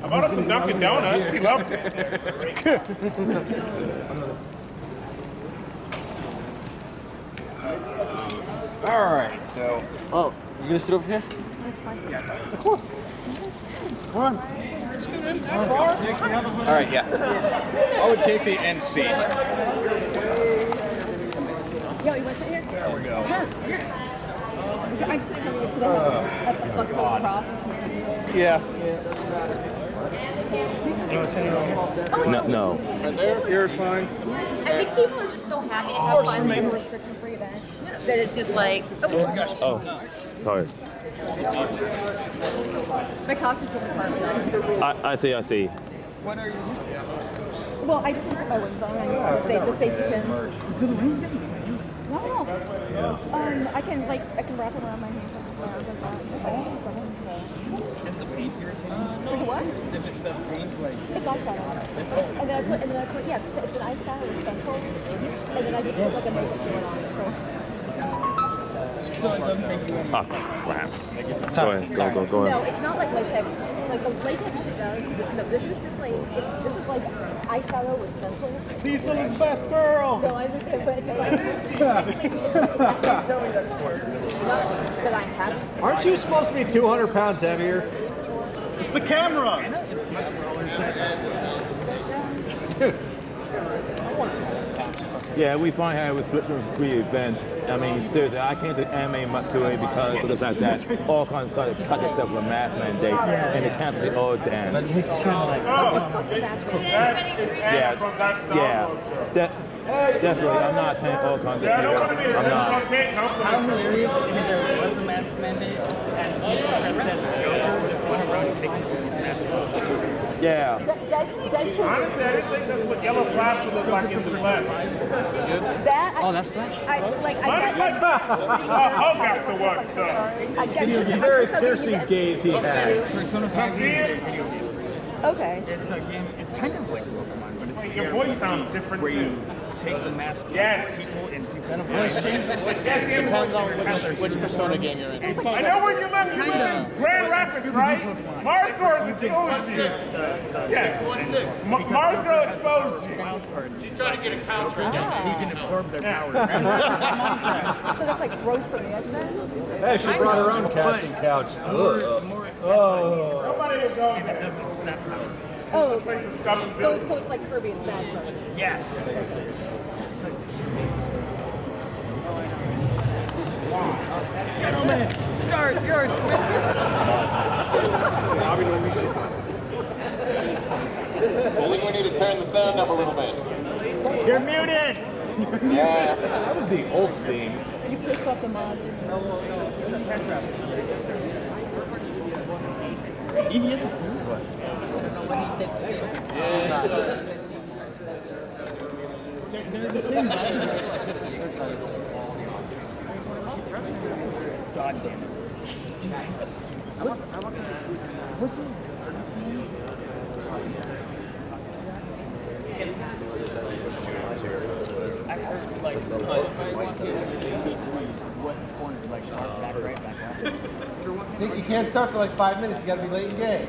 I bought him some Dunkin' Donuts. He loved it. All right, so. Oh, you gonna sit over here? That's fine. Cool. Come on. All right, yeah. I would take the end seat. Yo, you want to sit here? There we go. Sure. I'm sitting here with a fucking prop. Yeah. No. Right there. Here's fine. I think people are just so happy to have finally a restriction-free event that it's just like, Oh, sorry. my costume's from the apartment. I see. What are you missing? Well, I just put my wings on and the safety pins. Do the wings get you? No. I can wrap it around my hand. Is the paint irritating? What? Is it the paint like? It's eyeshadow. And then I put, yeah, it's an eyeshadow with pencil. And then I just put like a makeup fluid on it. So it doesn't make you any. Oh, crap. Go No, ahead. it's not like latex. Like the latex it does. No, this is just like this is like eyeshadow with pencil. Cecil's best girl. No, I understand, but it's like that I'm happy. Aren't you supposed to be 200 pounds heavier? It's the camera. It's much taller. Yeah, we finally had a restriction-free event. I mean, seriously, I came to anime Matsuri because of the fact that all kinds of started to cut themselves with a mask mandate, and they canceled it all down. Definitely. I'm not attending all kinds of things. I'm not. How hilarious if there was a mask mandate and people dressed as a Joker went around taking masks off. Yeah. Honestly, I didn't think that's what Yellow Flash would look like in the flesh. That's Flash. Hulk got the one, so. It's a very piercing gaze he has. Persona 5 is a video game. Okay. It's a game. It's kind of like Pokemon, but it's Your voice sounds different where too. you take the mask off Yes. people and people. Depends on which Persona game you're in. I know where you live. You live in Grand Rapids, right? Marsgirl exposed you. Yeah. 616. Marsgirl exposed you. She's trying to get a couch right now. You can absorb their powers. So that's like growth for me, isn't it? Hey, she brought her own casting couch. Somebody will go If it doesn't accept power. Oh, okay. So it's like Kirby and Smash Bros. Yes. Gentlemen, start yours. Only we need to turn the sound up a little bit. You're muted. Yeah. That was the old theme. You pissed off the mods. EVS is smooth, but they're the same button. God damn it. I heard like if I walk in, what corner, like back right, back left. You can't start for like 5 minutes. You got to be late in game.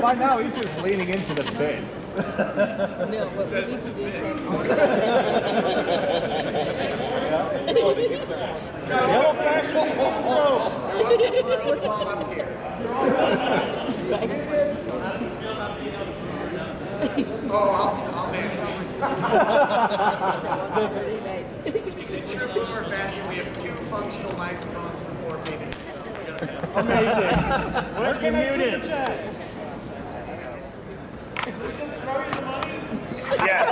By now, he's just leaning into the bed. No, what we need to do is take all Yellow fashion intro. I'll manage. In true boomer fashion, we have 2 functional microphones for 4 minutes. Amazing. Where can I see the chat? Yeah.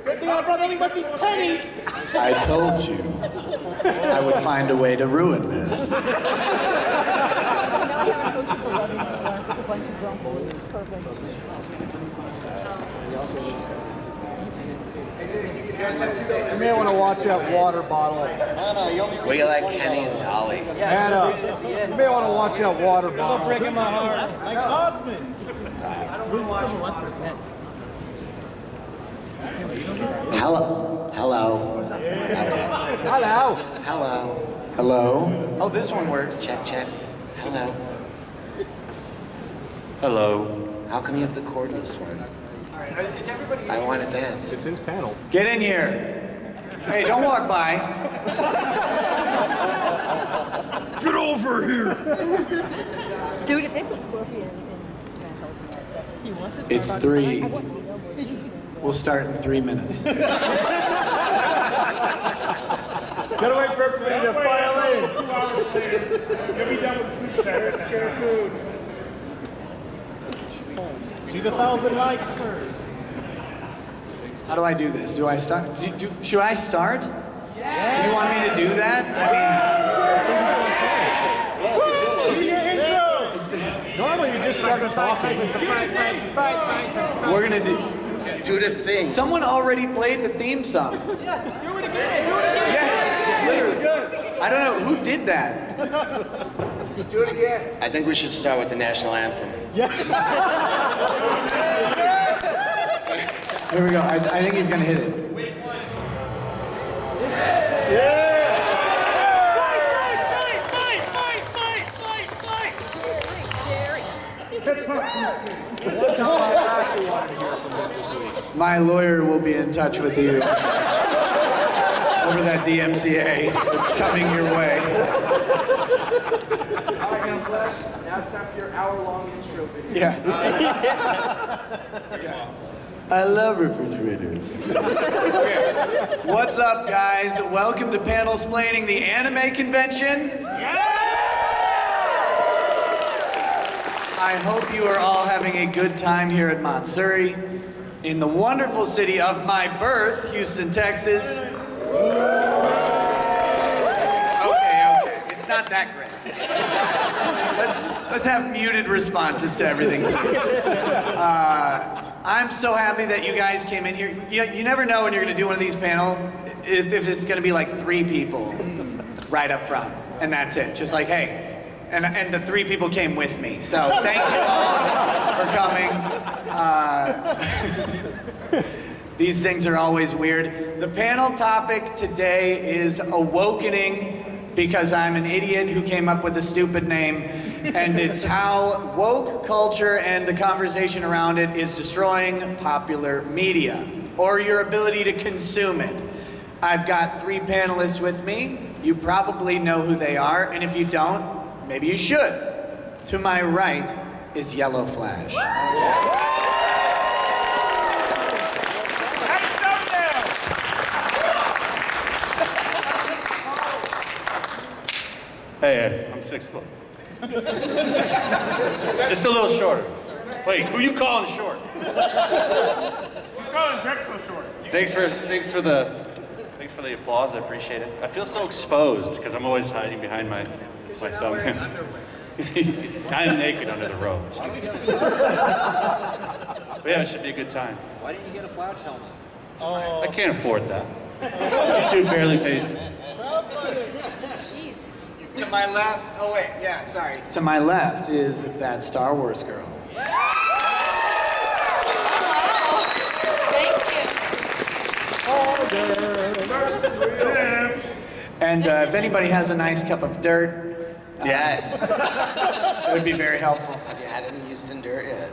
Good thing I brought anything but these pennies. I told you I would find a way to ruin this. Now I have an ocean for loving because I'm too drunk. Perfect. You may want to watch that water bottle. We like Kenny and Dolly. Hannah, you may want to watch that water bottle. Breaking my heart. Like Osmond. Hello. Hello. Hello. Hello. Hello? Oh, this one works. Check, check. Hello. Hello. How come you have the cordless one? All right, is everybody? I want to dance. It's his panel. Get in here. Hey, don't walk by. Get over here! Dude, if they put Scorpion in Smash, he wants to start It's on 3. I want to know more. We'll start in 3 minutes. Gotta wait for everybody to file in. 2 hours later, you'll be done with the super chat. Need 1,000 likes first. How do I do this? Do I start? Should I start? Yeah. Do you want me to do that? Normally you just start talking. We're gonna do. Do the thing. Someone already played the theme song. Yeah, do it again. Do it again. Yes, literally. I don't know who did that. Do it again. I think we should start with the national anthem. Here we go. I think he's gonna hit it. My lawyer will be in touch with you over that DMCA. It's coming your way. All right, now, Flash. Now it's time for your hour-long intro video. Yeah. I love refrigerators. What's up, guys? Welcome to Panelsplaining, the anime convention. I hope you are all having a good time here at Matsuri, in the wonderful city of my birth, Houston, Texas. Okay. It's not that great. Let's have muted responses to everything. I'm so happy that you guys came in here. You never know when you're going to do one of these panels if it's going to be like 3 people right up front, and that's it. Just like, hey. And the 3 people came with me, so thank you all for coming. These things are always weird. The panel topic today is Awokening, because I'm an idiot who came up with a stupid name, and it's how woke culture and the conversation around it is destroying popular media, or your ability to consume it. I've got 3 panelists with me. You probably know who they are, and if you don't, maybe you should. To my right is Yellow Flash. Hey, I'm 6 foot. Just a little shorter. Wait, who you calling short? Who's calling Drake so short? Thanks for the applause. I appreciate it. I feel so exposed because I'm always hiding behind my thumbnail. I'm naked under the robes. But yeah, it should be a good time. Why didn't you get a Flash helmet? I can't afford that. YouTube barely pays me. Jeez. To my left. Oh wait, yeah, sorry. To my left is that Star Wars girl. Thank you. And if anybody has a nice cup of dirt, Yes. it would be very helpful. Have you had any Houston dirt yet?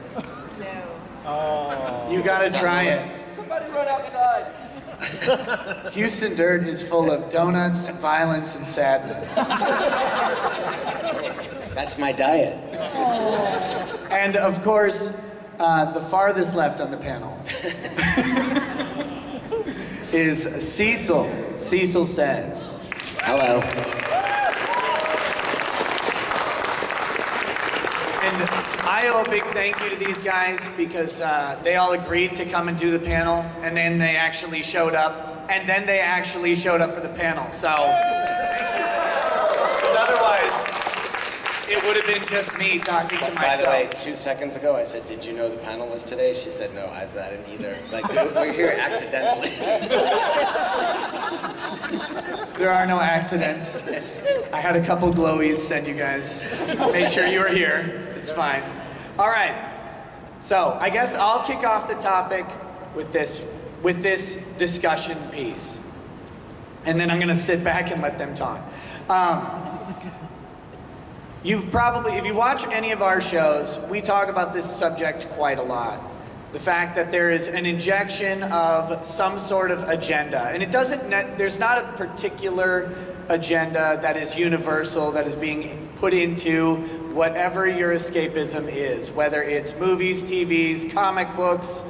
No. You gotta try it. Somebody run outside. Houston dirt is full of donuts, violence, and sadness. That's my diet. And of course, the farthest left on the panel is Cecil. Cecil Says. Hello. And I owe a big thank you to these guys because they all agreed to come and do the panel, and then they actually showed up, and then they actually showed up for the panel. So, because it would have been just me talking to myself. By the way, 2 seconds ago, I said, did you know the panel was today? She said, no, I didn't either. Like, we're here accidentally. There are no accidents. I had a couple glowies send you guys. Make sure you were here. It's fine. All right. So I guess I'll kick off the topic with this discussion piece. And then I'm going to sit back and let them talk. You've probably, if you watch any of our shows, we talk about this subject quite a lot. The fact that there is an injection of some sort of agenda. And it doesn't, there's not a particular agenda that is universal, that is being put into whatever your escapism is, whether it's movies, TVs, comic books,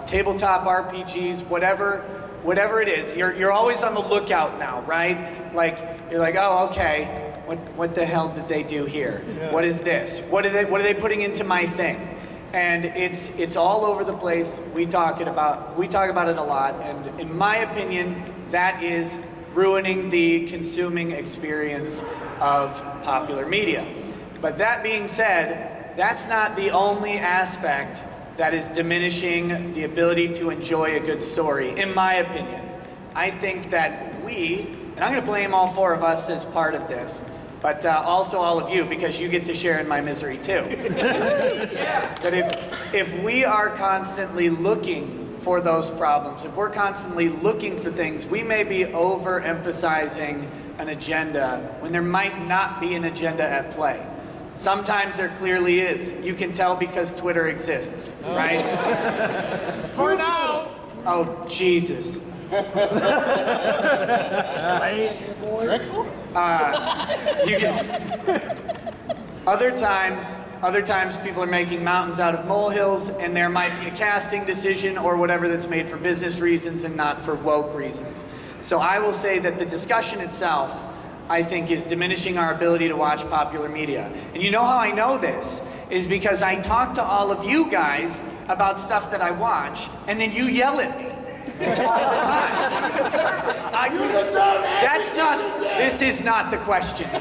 tabletop RPGs, whatever it is. You're always on the lookout now, right? Like, you're like, oh, okay, what the hell did they do here? Yeah. What is this? What are they putting into my thing? And it's all over the place. We talk about it a lot, and in my opinion, that is ruining the consuming experience of popular media. But that being said, that's not the only aspect that is diminishing the ability to enjoy a good story, in my opinion. I think that we, and I'm going to blame all four of us as part of this, but also all of you, because you get to share in my misery too. That if we are constantly looking for those problems, if we're constantly looking for things, we may be overemphasizing an agenda when there might not be an agenda at play. Sometimes there clearly is. You can tell because Twitter exists, right? For now. Oh, Jesus. You can, other times people are making mountains out of molehills, and there might be a casting decision or whatever that's made for business reasons and not for woke reasons. So I will say that the discussion itself, I think, is diminishing our ability to watch popular media. And you know how I know this? Is because I talk to all of you guys about stuff that I watch, and then you yell at me. This is not the question here.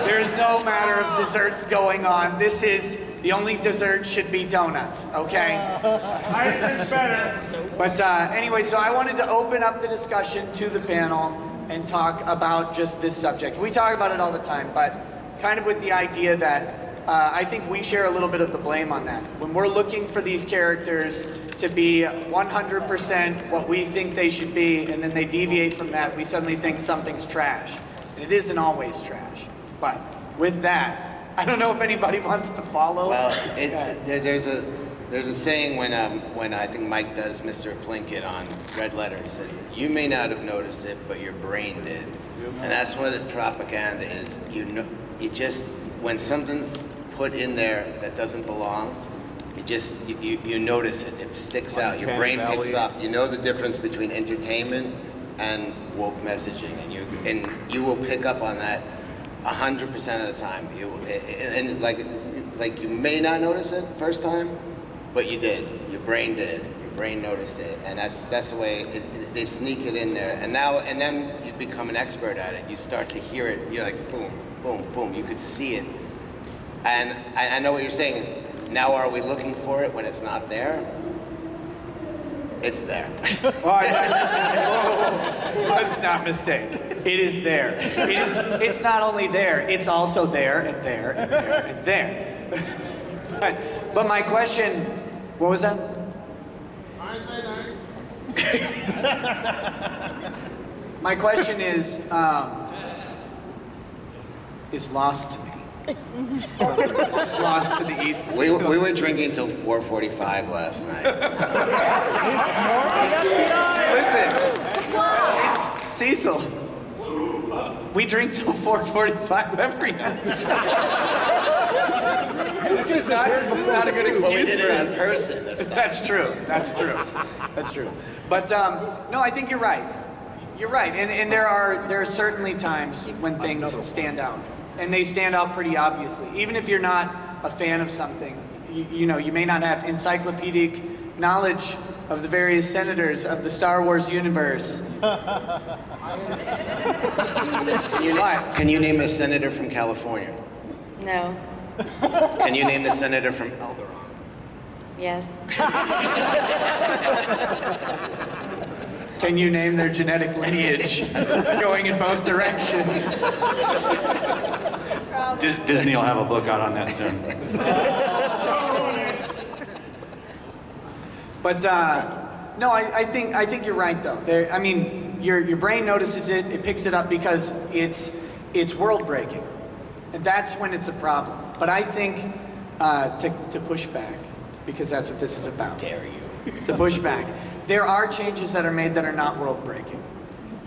There is no matter of desserts going on. The only dessert should be donuts, okay? I think better. But anyway, so I wanted to open up the discussion to the panel and talk about just this subject. We talk about it all the time, but kind of with the idea that I think we share a little bit of the blame on that. When we're looking for these characters to be 100% what we think they should be, and then they deviate from that, we suddenly think something's trash. And it isn't always trash. But with that, I don't know if anybody wants to follow. Well, there's a saying when I think Mike does Mr. Plinkett on Red Letters that you may not have noticed it, but your brain did. And that's what propaganda is. You just, when something's put in there that doesn't belong, you notice it. It sticks out. Your brain picks up. You know the difference between entertainment and woke messaging, and you will pick up on that 100% of the time. And like you may not notice it first time, but you did. Your brain did. Your brain noticed it, and that's the way they sneak it in there. And then you become an expert at it. You start to hear it. You're like boom, boom, boom. You could see it, and I know what you're saying. Now, are we looking for it when it's not there? It's there. Let's not mistake. It is there. It's not only there, it's also there and there and there and there. But my question, what was that? My question is lost to me. It's lost to the East. We were drinking till 4:45 last night. Listen, Cecil, we drink till 4:45 every night. This is not a good excuse But we did for it us. in person this time. That's true. But no, I think you're right. You're right, and there are certainly times when things stand out. And they stand out pretty obviously. Even if you're not a fan of something, you may not have encyclopedic knowledge of the various senators of the Star Wars universe. Can you name a senator from California? No. Can you name the senator from Elderon? Yes. Can you name their genetic lineage going in both directions? Disney will have a book out on that soon. But no, I think you're right though. I mean, your brain notices it, it picks it up because it's world breaking, and that's when it's a problem. But I think to push back, because that's what this is about. Dare you? To push back. There are changes that are made that are not world breaking,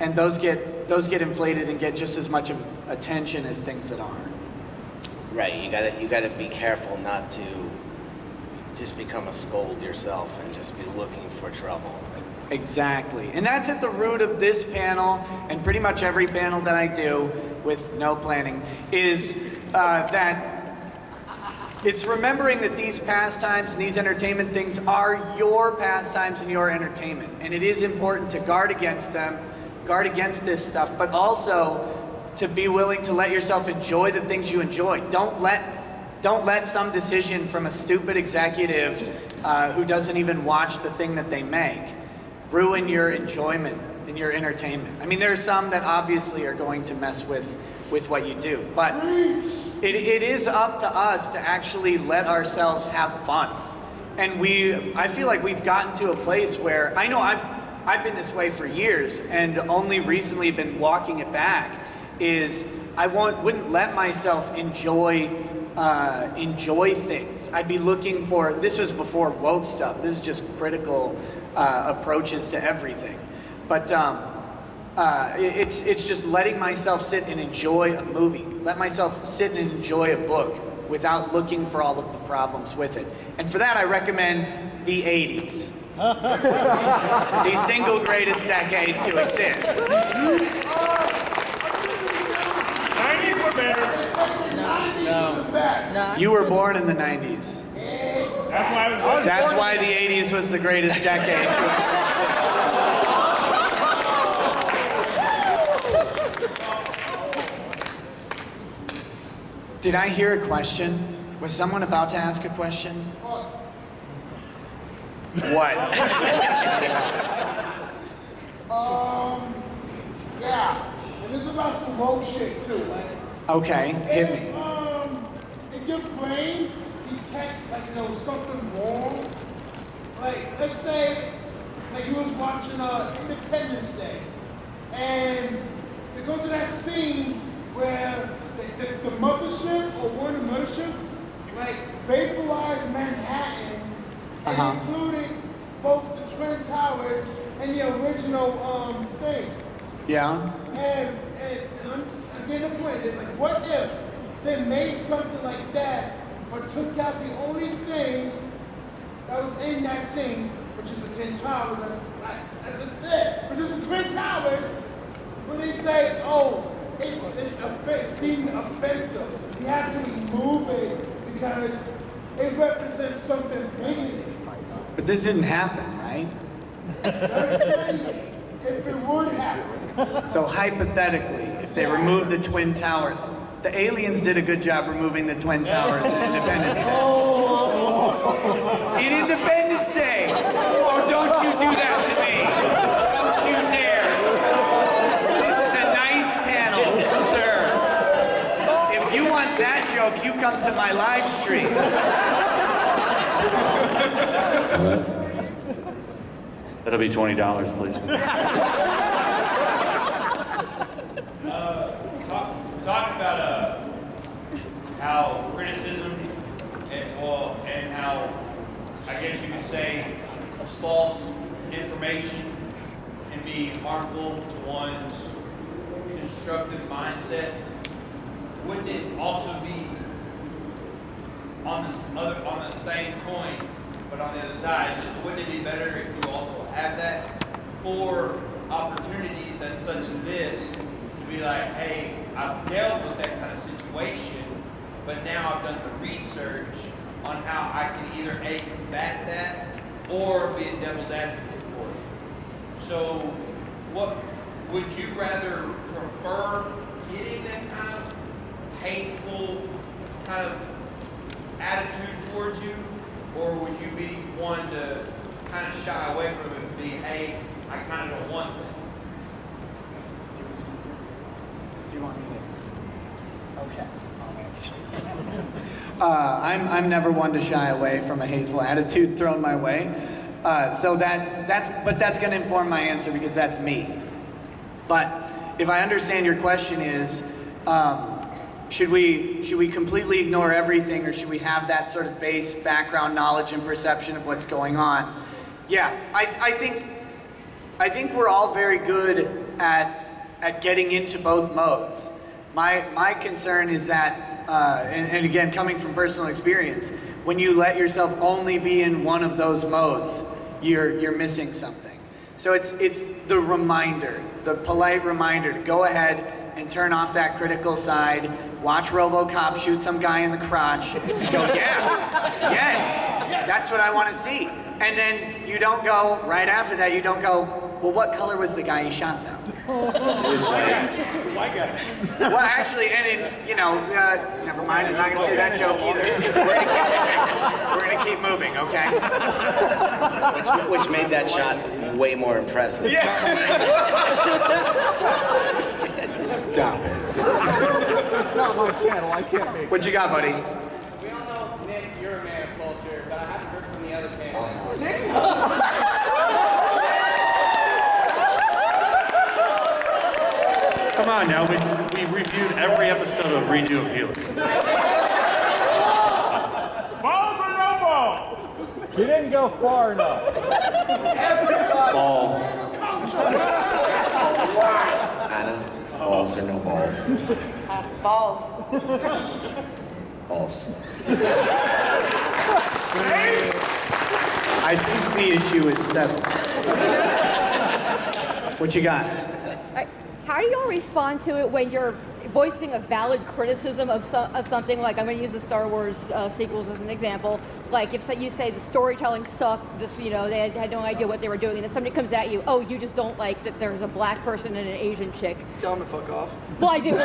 and those get inflated and get just as much of attention as things that aren't. Right. You gotta be careful not to just become a scold yourself and just be looking for trouble. Exactly. And that's at the root of this panel, and pretty much every panel that I do with no planning, is that it's remembering that these pastimes and these entertainment things are your pastimes and your entertainment. And it is important to guard against them, guard against this stuff, but also to be willing to let yourself enjoy the things you enjoy. Don't let some decision from a stupid executive who doesn't even watch the thing that they make ruin your enjoyment and your entertainment. I mean, there are some that obviously are going to mess with what you do, but it is up to us to actually let ourselves have fun. And I feel like we've gotten to a place where, I know I've been this way for years and only recently been walking it back, is I wouldn't let myself enjoy things. I'd be looking for, this was before woke stuff, this is just critical approaches to everything. But it's just letting myself sit and enjoy a movie, let myself sit and enjoy a book without looking for all of the problems with it. And for that I recommend the 80s. The single greatest decade to exist. 90s were better. No. You were born in the 90s. That's why the 80s was the greatest decade. Did I hear a question? Was someone about to ask a question? What? Yeah. And this is about some woke shit too. Okay, hit me. If your brain detects something wrong, like let's say you was watching Independence Day, and it goes to that scene where the mothership or one of the motherships vaporized Manhattan, and including both the Twin Towers and the original thing. Yeah. And I'm getting the point. It's what if they made something like that, but took out the only thing that was in that scene, which is the Twin Towers. Which is the Twin Towers. When they say, oh, it's deemed offensive, you have to remove it because it represents something bigger. But this didn't happen, right? I'm saying, if it would happen. So hypothetically, if they remove the Twin Towers, the aliens did a good job removing the Twin Towers in Independence Day. In Independence Day! Oh, don't you do that to me! Don't you dare! This is a nice panel, sir. If you want that joke, you come to my live stream. That'll be $20, please. Talking about how criticism and how, I guess you could say, false information can be harmful to one's constructive mindset. Wouldn't it also be on the same coin, but on the other side? Wouldn't it be better if you also have that for opportunities such as this to be like, hey, I've dealt with that kind of situation, but now I've done the research on how I can either A, combat that, or be a devil's advocate for it. So what would you rather prefer, getting that kind of hateful kind of attitude towards you, or would you be one to kind of shy away from it and be, hey, I kind of don't want this? Do you want me to? Okay. I'm never one to shy away from a hateful attitude thrown my way. So that's going to inform my answer because that's me. But if I understand your question is, should we completely ignore everything, or should we have that sort of base background knowledge and perception of what's going on? Yeah, I think we're all very good at getting into both modes. My concern is that, and again, coming from personal experience, when you let yourself only be in one of those modes, you're missing something. So it's the reminder, the polite reminder to go ahead and turn off that critical side, watch RoboCop shoot some guy in the crotch, and go, yeah, yes, that's what I want to see. And then you don't go, right after that, you don't go, well, what color was the guy you shot though? White guy. Well, actually, never mind, I'm not going to say that joke either. We're going to keep moving, okay? Which made that shot way more impressive. Yeah. Stop it. It's not my channel, I can't make it. What you got, buddy? We all know, Nick, you're a man of culture, but I haven't heard from the other panelists. Come on now, we reviewed every episode of Renew of Healing. Balls or no balls? You didn't go far enough. Balls. Anna, balls or no balls? Balls. Balls. I think the issue is settled. What you got? How do y'all respond to it when you're voicing a valid criticism of something? Like, I'm going to use the Star Wars sequels as an example. Like, if you say the storytelling sucked, they had no idea what they were doing, and then somebody comes at you, oh, you just don't like that there's a black person and an Asian chick. Tell them to fuck off. Well, I do.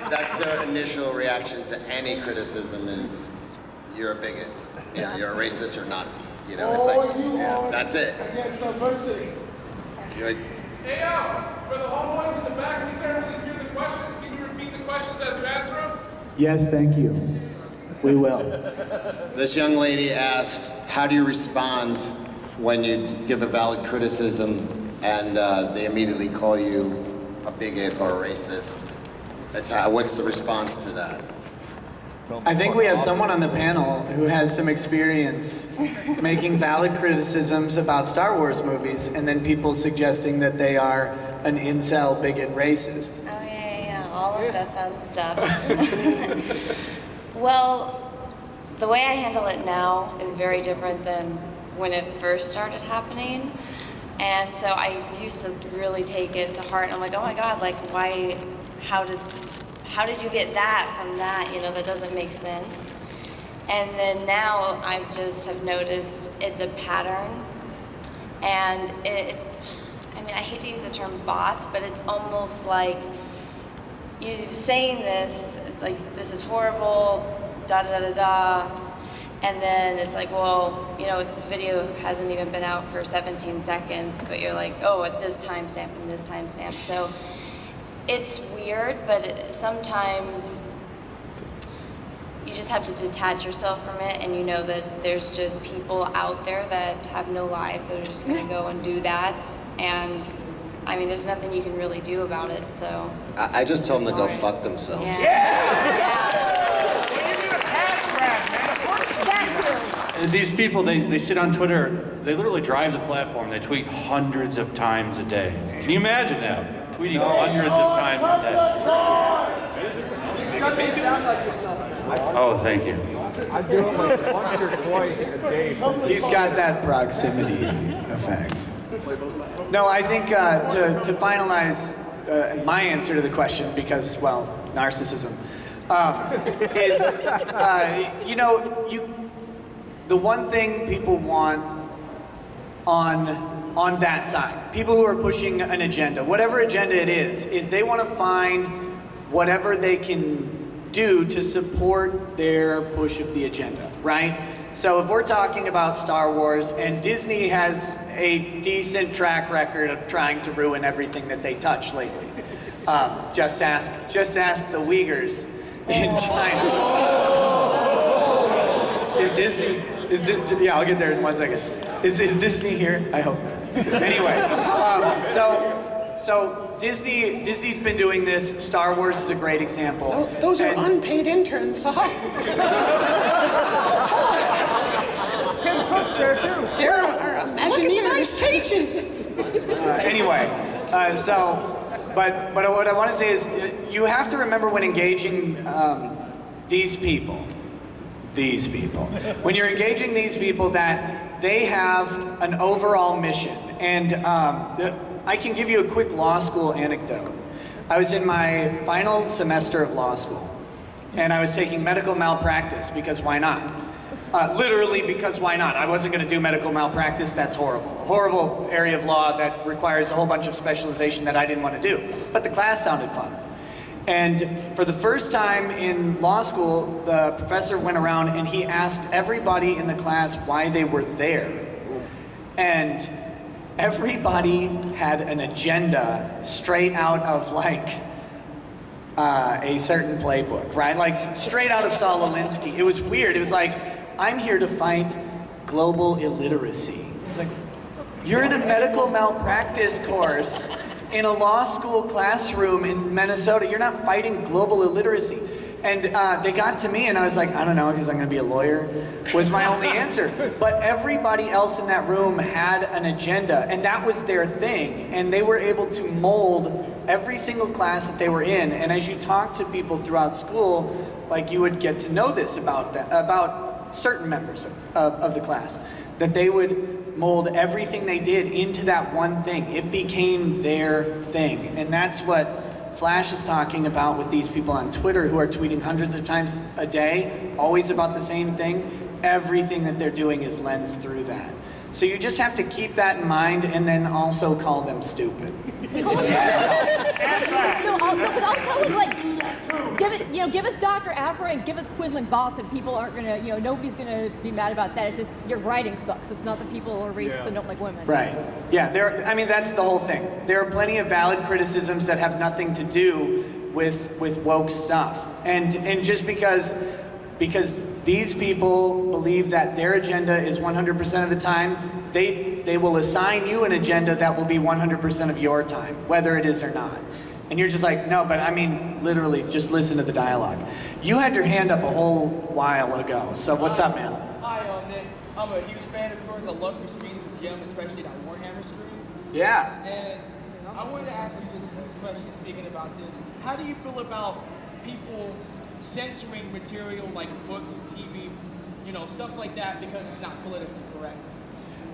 That's their initial reaction to any criticism is, you're a bigot. Yeah, you're a racist or Nazi. It's like, yeah, that's it. Against diversity. You're, Hey, for the homeboys in the back, we can't really hear the questions. Can you repeat the questions as you answer them? Yes, thank you. We will. This young lady asked, how do you respond when you give a valid criticism and they immediately call you a bigot or a racist? What's the response to that? I think we have someone on the panel who has some experience making valid criticisms about Star Wars movies, and then people suggesting that they are an incel, bigot, racist. Oh, yeah, all of the fun stuff. Well, the way I handle it now is very different than when it first started happening. And so I used to really take it to heart, and I'm like, oh my God, like, why, how did you get that from that? That doesn't make sense. And then now I just have noticed it's a pattern. And I hate to use the term bots, but it's almost like you saying this, like, this is horrible, da da da da da. And then it's like, well, the video hasn't even been out for 17 seconds, but you're like, oh, at this timestamp and this timestamp. So it's weird, but sometimes you just have to detach yourself from it, and you know that there's just people out there that have no lives that are just going to go and do that. And there's nothing you can really do about it. So I just told them to go fuck themselves. And these people, they sit on Twitter, they literally drive the platform, they tweet hundreds of times a day. Can you imagine that? Tweeting hundreds of times a day. You sound like yourself. Oh, thank you. I do it like once or twice a day. He's got that proximity effect. No, I think to finalize my answer to the question, because, well, narcissism, is, the one thing people want on that side, people who are pushing an agenda, whatever agenda it is they want to find whatever they can do to support their push of the agenda, right? So if we're talking about Star Wars, and Disney has a decent track record of trying to ruin everything that they touch lately. Just ask the Uyghurs in China. Is Disney? Yeah, I'll get there in 1 second. Is Disney here? I hope not. Anyway, so Disney's been doing this. Star Wars is a great example. Those are unpaid interns. Tim Cook's there too. There are Imagineers. Pages. But what I want to say is, you have to remember when engaging these people, when you're engaging these people, that they have an overall mission. And I can give you a quick law school anecdote. I was in my final semester of law school, and I was taking medical malpractice because why not? Literally because why not? I wasn't going to do medical malpractice. That's horrible. Horrible area of law that requires a whole bunch of specialization that I didn't want to do. But the class sounded fun. And for the first time in law school, the professor went around and he asked everybody in the class why they were there. And everybody had an agenda straight out of like a certain playbook, right? Like straight out of Saul Alinsky. It was weird. It was like, I'm here to fight global illiteracy. It's like, you're in a medical malpractice course in a law school classroom in Minnesota. You're not fighting global illiteracy. And they got to me and I was like, I don't know, because I'm gonna be a lawyer, was my only answer. But everybody else in that room had an agenda, and that was their thing. And they were able to mold every single class that they were in. And as you talk to people throughout school, like you would get to know this about certain members of the class, that they would mold everything they did into that one thing. It became their thing. And that's what Flash is talking about with these people on Twitter who are tweeting hundreds of times a day, always about the same thing. Everything that they're doing is lensed through that. So you just have to keep that in mind and then also call them stupid. So I'll tell them, like, give us Dr. Afra and give us Quinlan Voss, and people aren't gonna, nobody's gonna be mad about that. It's just your writing sucks. It's not that people are racist and don't like women. Right. Yeah. That's the whole thing. There are plenty of valid criticisms that have nothing to do with woke stuff, and just because these people believe that their agenda is 100% of the time, they will assign you an agenda that will be 100% of your time, whether it is or not. And you're just like, no, but I mean, literally, just listen to the dialogue. You had your hand up a whole while ago, so what's up, man? Hi, Nick. I'm a huge fan of yours. I love your streams with Jim, especially that Warhammer stream. Yeah. And I wanted to ask you this question, speaking about this. How do you feel about people censoring material like books, TV, stuff like that because it's not politically correct?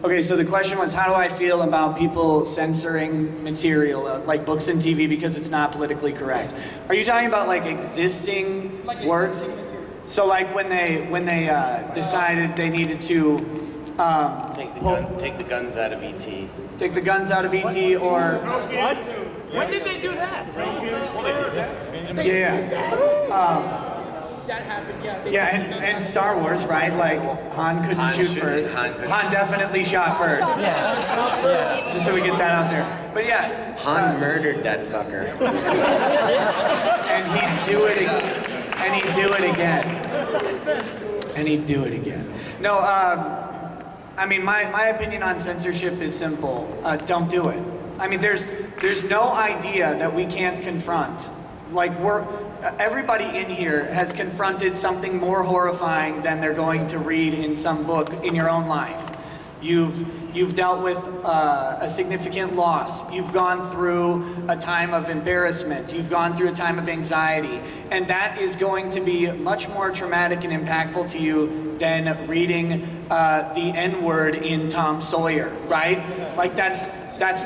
Okay, so the question was, how do I feel about people censoring material like books and TV because it's not politically correct? Are you talking about like existing works? So like when they decided they needed to take the guns out of ET. Take the guns out of ET, or what? When did they do that? That happened, yeah. Yeah, and Star Wars, right? Like Han couldn't shoot first. Han definitely shot first. Yeah. Just so we get that out there. But yeah. Han murdered that fucker. And he'd do it again. And he'd do it again. And he'd do it again. No, I mean, my opinion on censorship is simple. Don't do it. I mean, there's no idea that we can't confront. Like, everybody in here has confronted something more horrifying than they're going to read in some book in your own life. You've dealt with a significant loss. You've gone through a time of embarrassment. You've gone through a time of anxiety. And that is going to be much more traumatic and impactful to you than reading the N-word in Tom Sawyer, right? Like, that's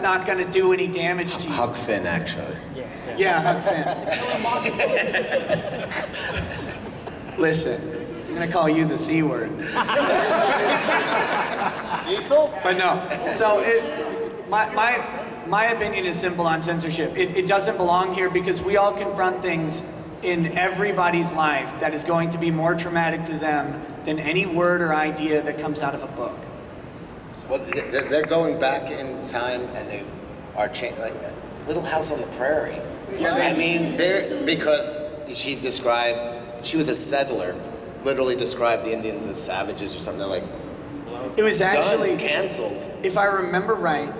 not going to do any damage to you. Huck Finn, actually. Yeah, Huck Finn. Listen, I'm going to call you the C word. Cecil? But no. So my my opinion is simple on censorship. It doesn't belong here because we all confront things in everybody's life that is going to be more traumatic to them than any word or idea that comes out of a book. Well, they're going back in time, and they are changing, like Little House on the Prairie. Yeah. I mean, because she was a settler, literally described the Indians as savages or something. They're like, it was actually canceled. If I remember right,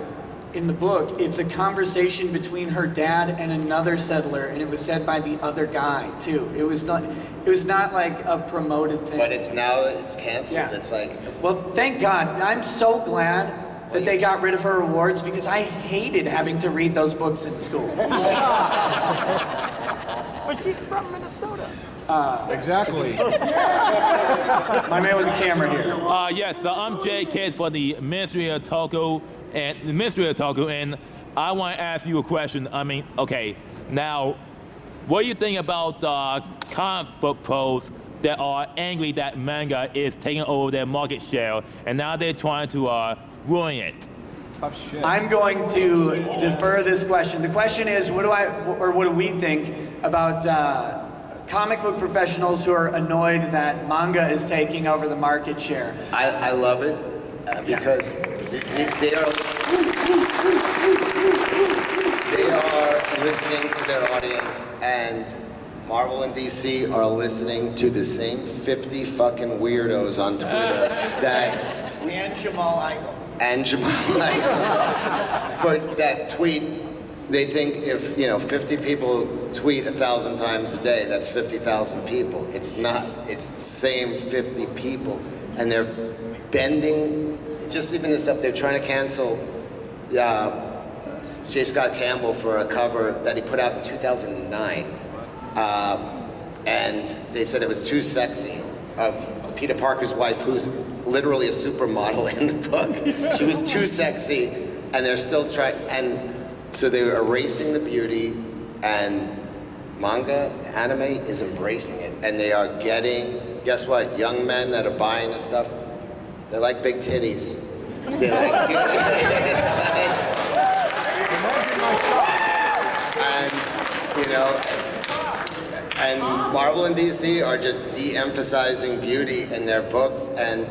in the book, it's a conversation between her dad and another settler, and it was said by the other guy too. It was not like a promoted thing. But it's canceled. Yeah. It's like, well, thank God. I'm so glad that they got rid of her awards because I hated having to read those books in school. But she's from Minnesota. Exactly. My man with the camera here. Yes, so I'm Jay Kidd for the Ministry of Otaku, and I want to ask you a question. I mean, okay, now, what do you think about comic book pros that are angry that manga is taking over their market share, and now they're trying to ruin it? Tough shit. I'm going to defer this question. The question is, what do we think about comic book professionals who are annoyed that manga is taking over the market share? I love it because they are listening to their audience, and Marvel and DC are listening to the same 50 fucking weirdos on Twitter and Jamal Eichel. But that tweet, they think if 50 people tweet 1,000 times a day, that's 50,000 people. It's not. It's the same 50 people, and they're bending. Just even this up, they're trying to cancel J. Scott Campbell for a cover that he put out in 2009, and they said it was too sexy. Of Peter Parker's wife, who's literally a supermodel in the book. She was too sexy, and they're still trying. And so they're erasing the beauty, and manga, anime is embracing it, and they are getting. Guess what? Young men that are buying this stuff, they like big titties. They like, and Marvel and DC are just de-emphasizing beauty in their books, and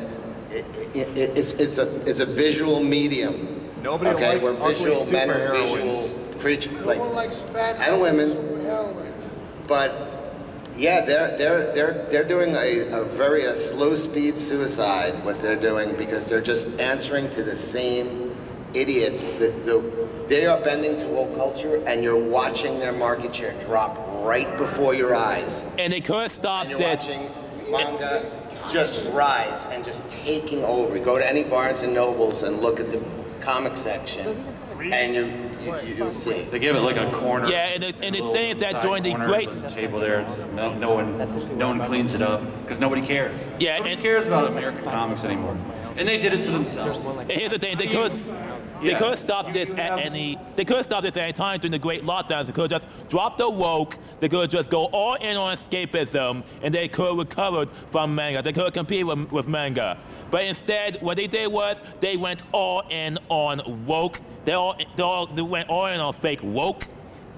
it's a visual medium. Nobody okay, likes we're visual ugly men are superheroines. visual creatures, No like one likes fat and women. superheroines. But yeah, they're doing a very slow speed suicide. What they're doing because they're just answering to the same idiots. They are bending to woke culture, and you're watching their market share drop right before your eyes. And they could stop and you're this. watching manga just rise and just taking over. Go to any Barnes and Nobles and look at the comic section, and you'll see. They give it like a corner. Yeah, and the thing is that during the great table there, no one cleans it up because nobody cares. Yeah, nobody cares about American comics anymore, and they did it to themselves. And here's the thing: they could stop this at any. They could stop this at any time during the Great Lockdowns. They could just drop the woke. They could just go all in on escapism, and they could recover from manga. They could compete with manga. But instead, what they did was they went all in on woke. They went all in on fake woke,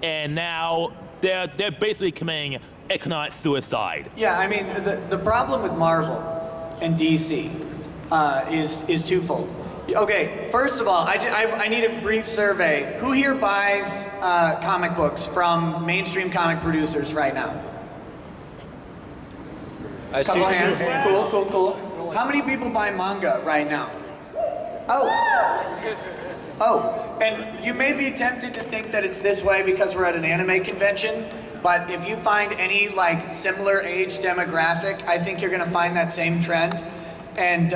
and now they're basically committing economic suicide. Yeah, I mean the problem with Marvel and DC is twofold. Okay, first of all, I need a brief survey. Who here buys comic books from mainstream comic producers right now? I Couple see. hands. Cool. How many people buy manga right now? Oh, and you may be tempted to think that it's this way because we're at an anime convention, but if you find any like similar age demographic, I think you're gonna find that same trend. And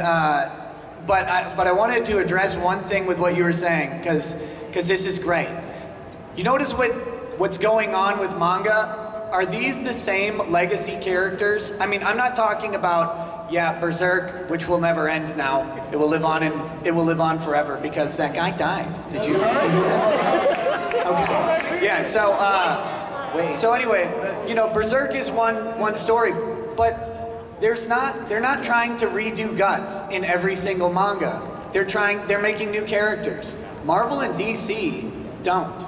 but I wanted to address one thing with what you were saying, because this is great. You notice what's going on with manga? Are these the same legacy characters? I mean, I'm not talking about, Berserk, which will never end now. It will live on forever because that guy died. Did you? Okay. Yeah. So anyway, Berserk is one story, but they're not trying to redo Guts in every single manga. They're making new characters. Marvel and DC don't.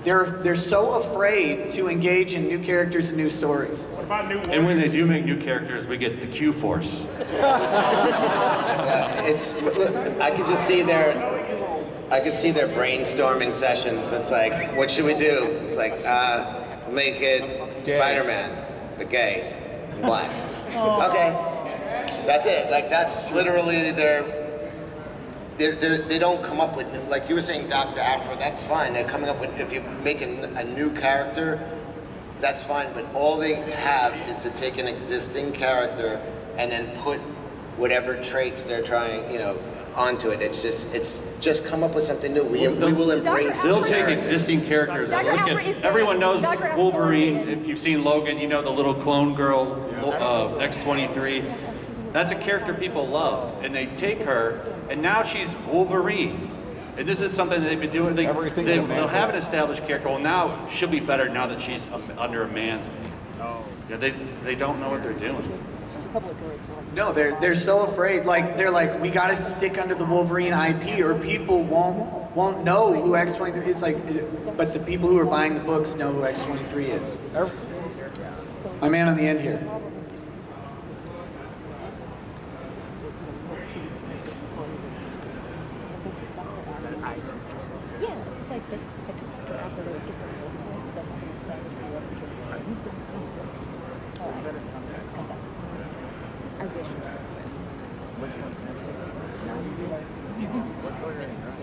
They're so afraid to engage in new characters and new stories. What about new And when they do make new characters, we get the Q Force. I could just see their brainstorming sessions. It's like, what should we do? It's like, make it Spider-Man, the gay, black. Okay, that's it. Like that's literally they don't come up with, like you were saying, Dr. Afro, that's fine. They're coming up with, if you make a new character, that's fine, but all they have is to take an existing character and then put whatever traits they're trying, onto it. It's just come up with something new. We will embrace. They'll take existing characters. Dr. Look Alfred at, is everyone knows Dr. Alfred Wolverine. is If you've seen Logan, you know the little clone girl, X-23. That's a character people loved, and they take her, and now she's Wolverine. And this is something that they've been doing. They'll have an established character. Well, now she'll be better now that she's under a man's name. They don't know what they're doing. No, they're so afraid. Like they're like, we gotta stick under the Wolverine IP, or people won't know who X-23 is. Like, but the people who are buying the books know who X-23 is. My man on the end here.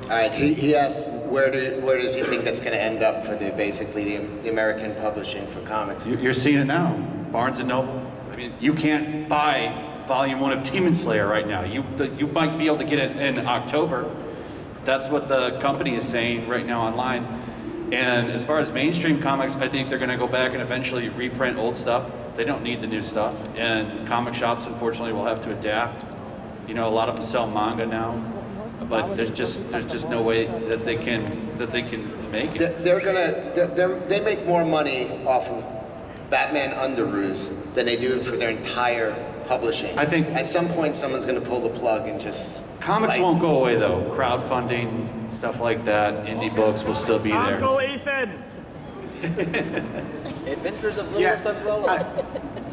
All right, he asked where does he think that's going to end up for the American publishing for comics? You're seeing it now. Barnes & Noble. I mean, you can't buy Volume 1 of Demon Slayer right now. You might be able to get it in October. That's what the company is saying right now online. And as far as mainstream comics, I think they're going to go back and eventually reprint old stuff. They don't need the new stuff. And comic shops, unfortunately, will have to adapt. A lot of them sell manga now. But there's just no way that they can make it. They make more money off of Batman Underoos than they do for their entire publishing. I think at some point someone's going to pull the plug and just. Comics won't go away though. Crowdfunding, stuff like that, indie books will still be there. Uncle Ethan. Adventures of Little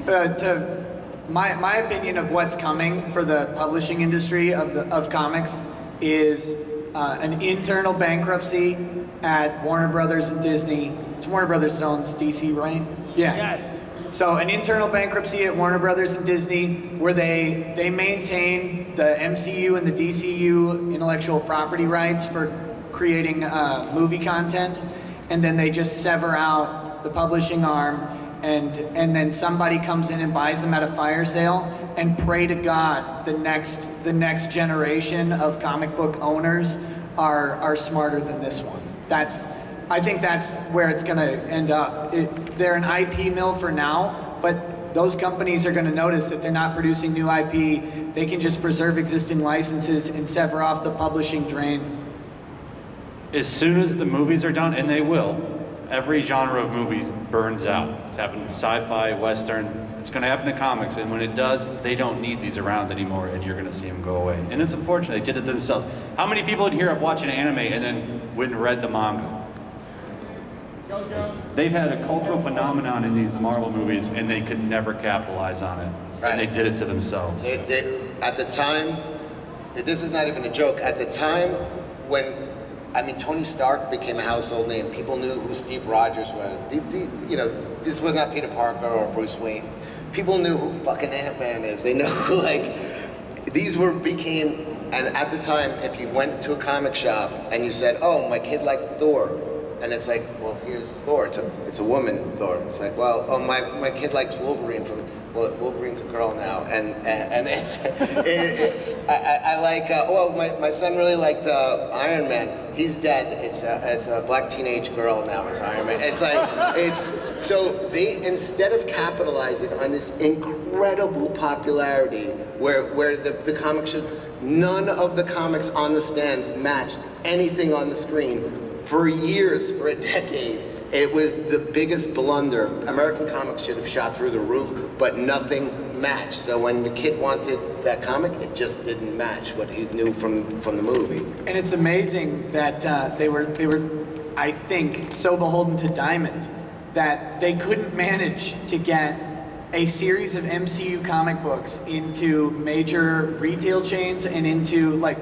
Umbrella. My opinion of what's coming for the publishing industry of comics is an internal bankruptcy at Warner Brothers and Disney. It's Warner Brothers owns DC, right? Yeah. Yes. So an internal bankruptcy at Warner Brothers and Disney where they maintain the MCU and the DCU intellectual property rights for creating movie content, and then they just sever out the publishing arm, and then somebody comes in and buys them at a fire sale, and pray to God the next generation of comic book owners are smarter than this one. I think that's where it's going to end up. They're an IP mill for now, but those companies are going to notice that they're not producing new IP. They can just preserve existing licenses and sever off the publishing drain. As soon as the movies are done, and they will, every genre of movies burns out. It's happened in sci-fi, western. It's going to happen to comics, and when it does, they don't need these around anymore, and you're going to see them go away. And it's unfortunate, they did it themselves. How many people in here have watched an anime and then went and read the manga? They've had a cultural phenomenon in these Marvel movies, and they could never capitalize on it. Right. And they did it to themselves. At the time, this is not even a joke, at the time when, Tony Stark became a household name, people knew who Steve Rogers was. This was not Peter Parker or Bruce Wayne. People knew who fucking Ant-Man is. They know who, and at the time, if you went to a comic shop and you said, oh, my kid liked Thor, and it's like, well, here's Thor. It's a woman, Thor. It's like, well, oh, my kid likes Wolverine Wolverine's a girl now, and I like. My son really liked Iron Man. He's dead. It's a black teenage girl now as Iron Man. So they, instead of capitalizing on this incredible popularity, where the comics none of the comics on the stands matched anything on the screen. For years, for a decade, it was the biggest blunder. American comics should have shot through the roof, but nothing matched. So when the kid wanted that comic, it just didn't match what he knew from the movie. And it's amazing that they were I think, so beholden to Diamond that they couldn't manage to get a series of MCU comic books into major retail chains and into, like,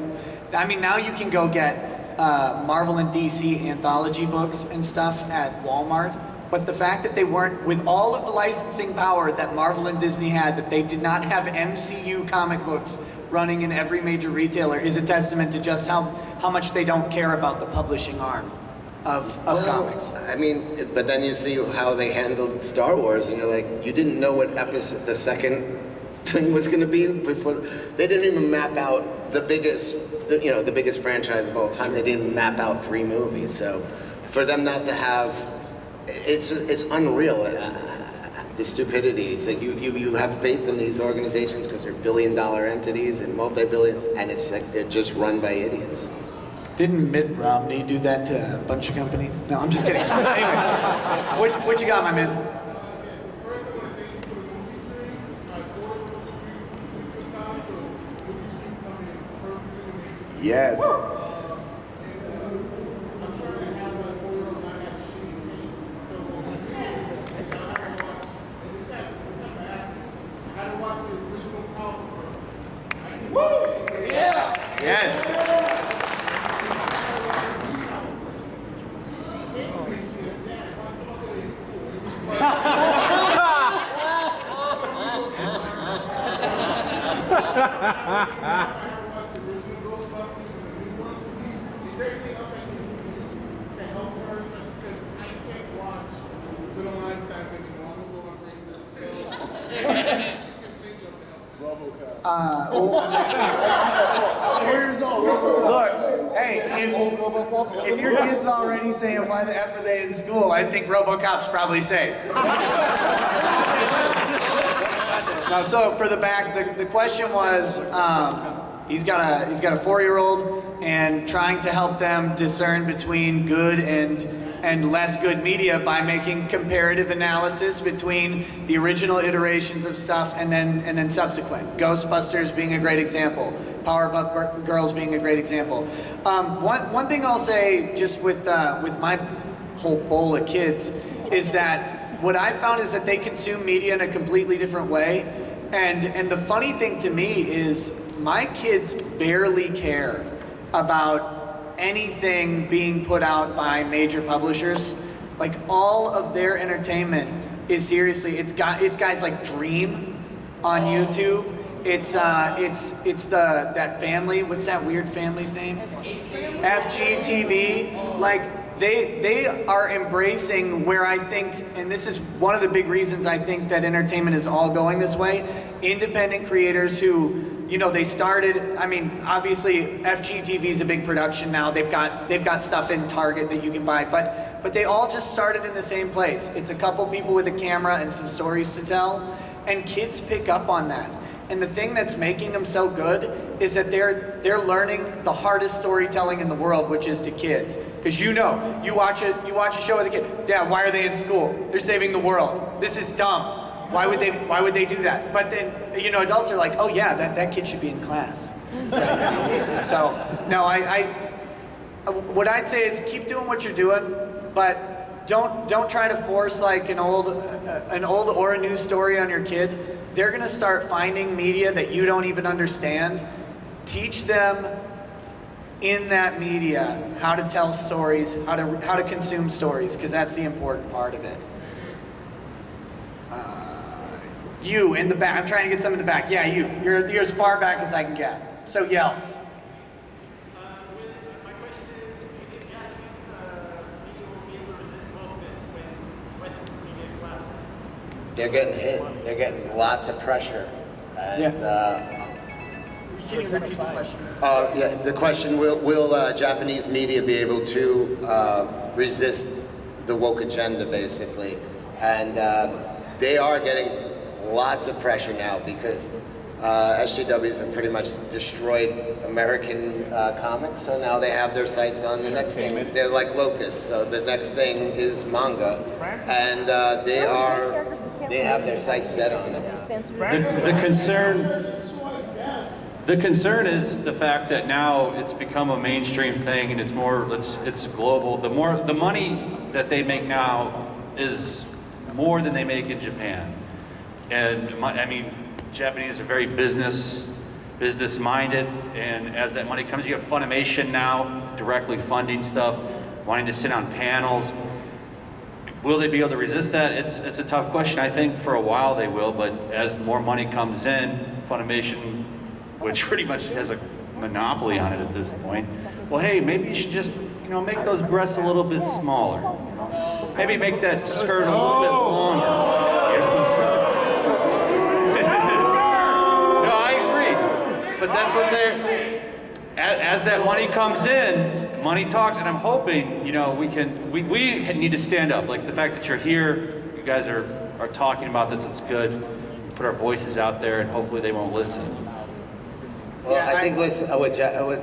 I mean, now you can go get Marvel and DC anthology books and stuff at Walmart, but the fact that they weren't, with all of the licensing power that Marvel and Disney had, that they did not have MCU comic books running in every major retailer is a testament to just how much they don't care about the publishing arm of comics. I mean, but then you see how they handled Star Wars, and you're like, you didn't know what episode the second thing was going to be before. They didn't even map out the biggest franchise of all time. They didn't map out 3 movies. So for them not to have, it's unreal. The stupidity. It's like you have faith in these organizations because they're billion-dollar entities and multi-billion, and it's like they're just run by idiots. Didn't Mitt Romney do that to a bunch of companies? No, I'm just kidding. Anyway, what you got, my man? Yes. Yes. Look, hey, if your kid's already saying why the F are they in school, I think RoboCop's probably safe. Now, so for the back, the question was, he's got a 4-year-old and trying to help them discern between good and less good media by making comparative analysis between the original iterations of stuff and then subsequent. Ghostbusters being a great example, Powerpuff Girls being a great example. One thing I'll say just with my whole bowl of kids is that what I found is that they consume media in a completely different way. And the funny thing to me is my kids barely care about anything being put out by major publishers. Like, all of their entertainment is seriously, it's guys like Dream on YouTube. It's that family, what's that weird family's name? FGTV. Like, they are embracing where I think, and this is one of the big reasons I think that entertainment is all going this way, independent creators who, you know, they started, I mean, obviously FGTV is a big production now. They've got stuff in Target that you can buy, but they all just started in the same place. It's a couple people with a camera and some stories to tell, and kids pick up on that. And the thing that's making them so good is that they're learning the hardest storytelling in the world, which is to kids. Because you watch a show with a kid. Dad, why are they in school? They're saving the world. This is dumb. Why would they do that? But then, you know, adults are like, oh yeah, that kid should be in class. So no, what I'd say is keep doing what you're doing, but don't try to force like an old or a new story on your kid. They're gonna start finding media that you don't even understand. Teach them in that media how to tell stories, how to consume stories, because that's the important part of it. You in the back. I'm trying to get some in the back. Yeah, you. You're as far back as I can get. So yell. My question is, do you think Japanese media will be able to resist all of this when Western media collapses? They're getting hit. They're getting lots of pressure. And, Can you repeat the question? Yeah, the question, will Japanese media be able to resist the woke agenda, basically? And they are getting lots of pressure now because SJWs have pretty much destroyed American comics, so now they have their sights on the next thing. They're like locusts, so the next thing is manga, and they have their sights set on it. The concern. The concern is the fact that now it's become a mainstream thing and it's global. The money that they make now is more than they make in Japan. And I mean, Japanese are very business minded, and as that money comes, you have Funimation now directly funding stuff, wanting to sit on panels. Will they be able to resist that? It's a tough question. I think for a while they will, but as more money comes in, Funimation, which pretty much has a monopoly on it at this point, well, hey, maybe you should just, make those breasts a little bit smaller. Maybe make that skirt a little bit longer. No, I agree. But that's what as that money comes in, money talks, and I'm hoping, we need to stand up. Like the fact that you're here, you guys are talking about this, it's good. Put our voices out there, and hopefully they won't listen. Well, I think what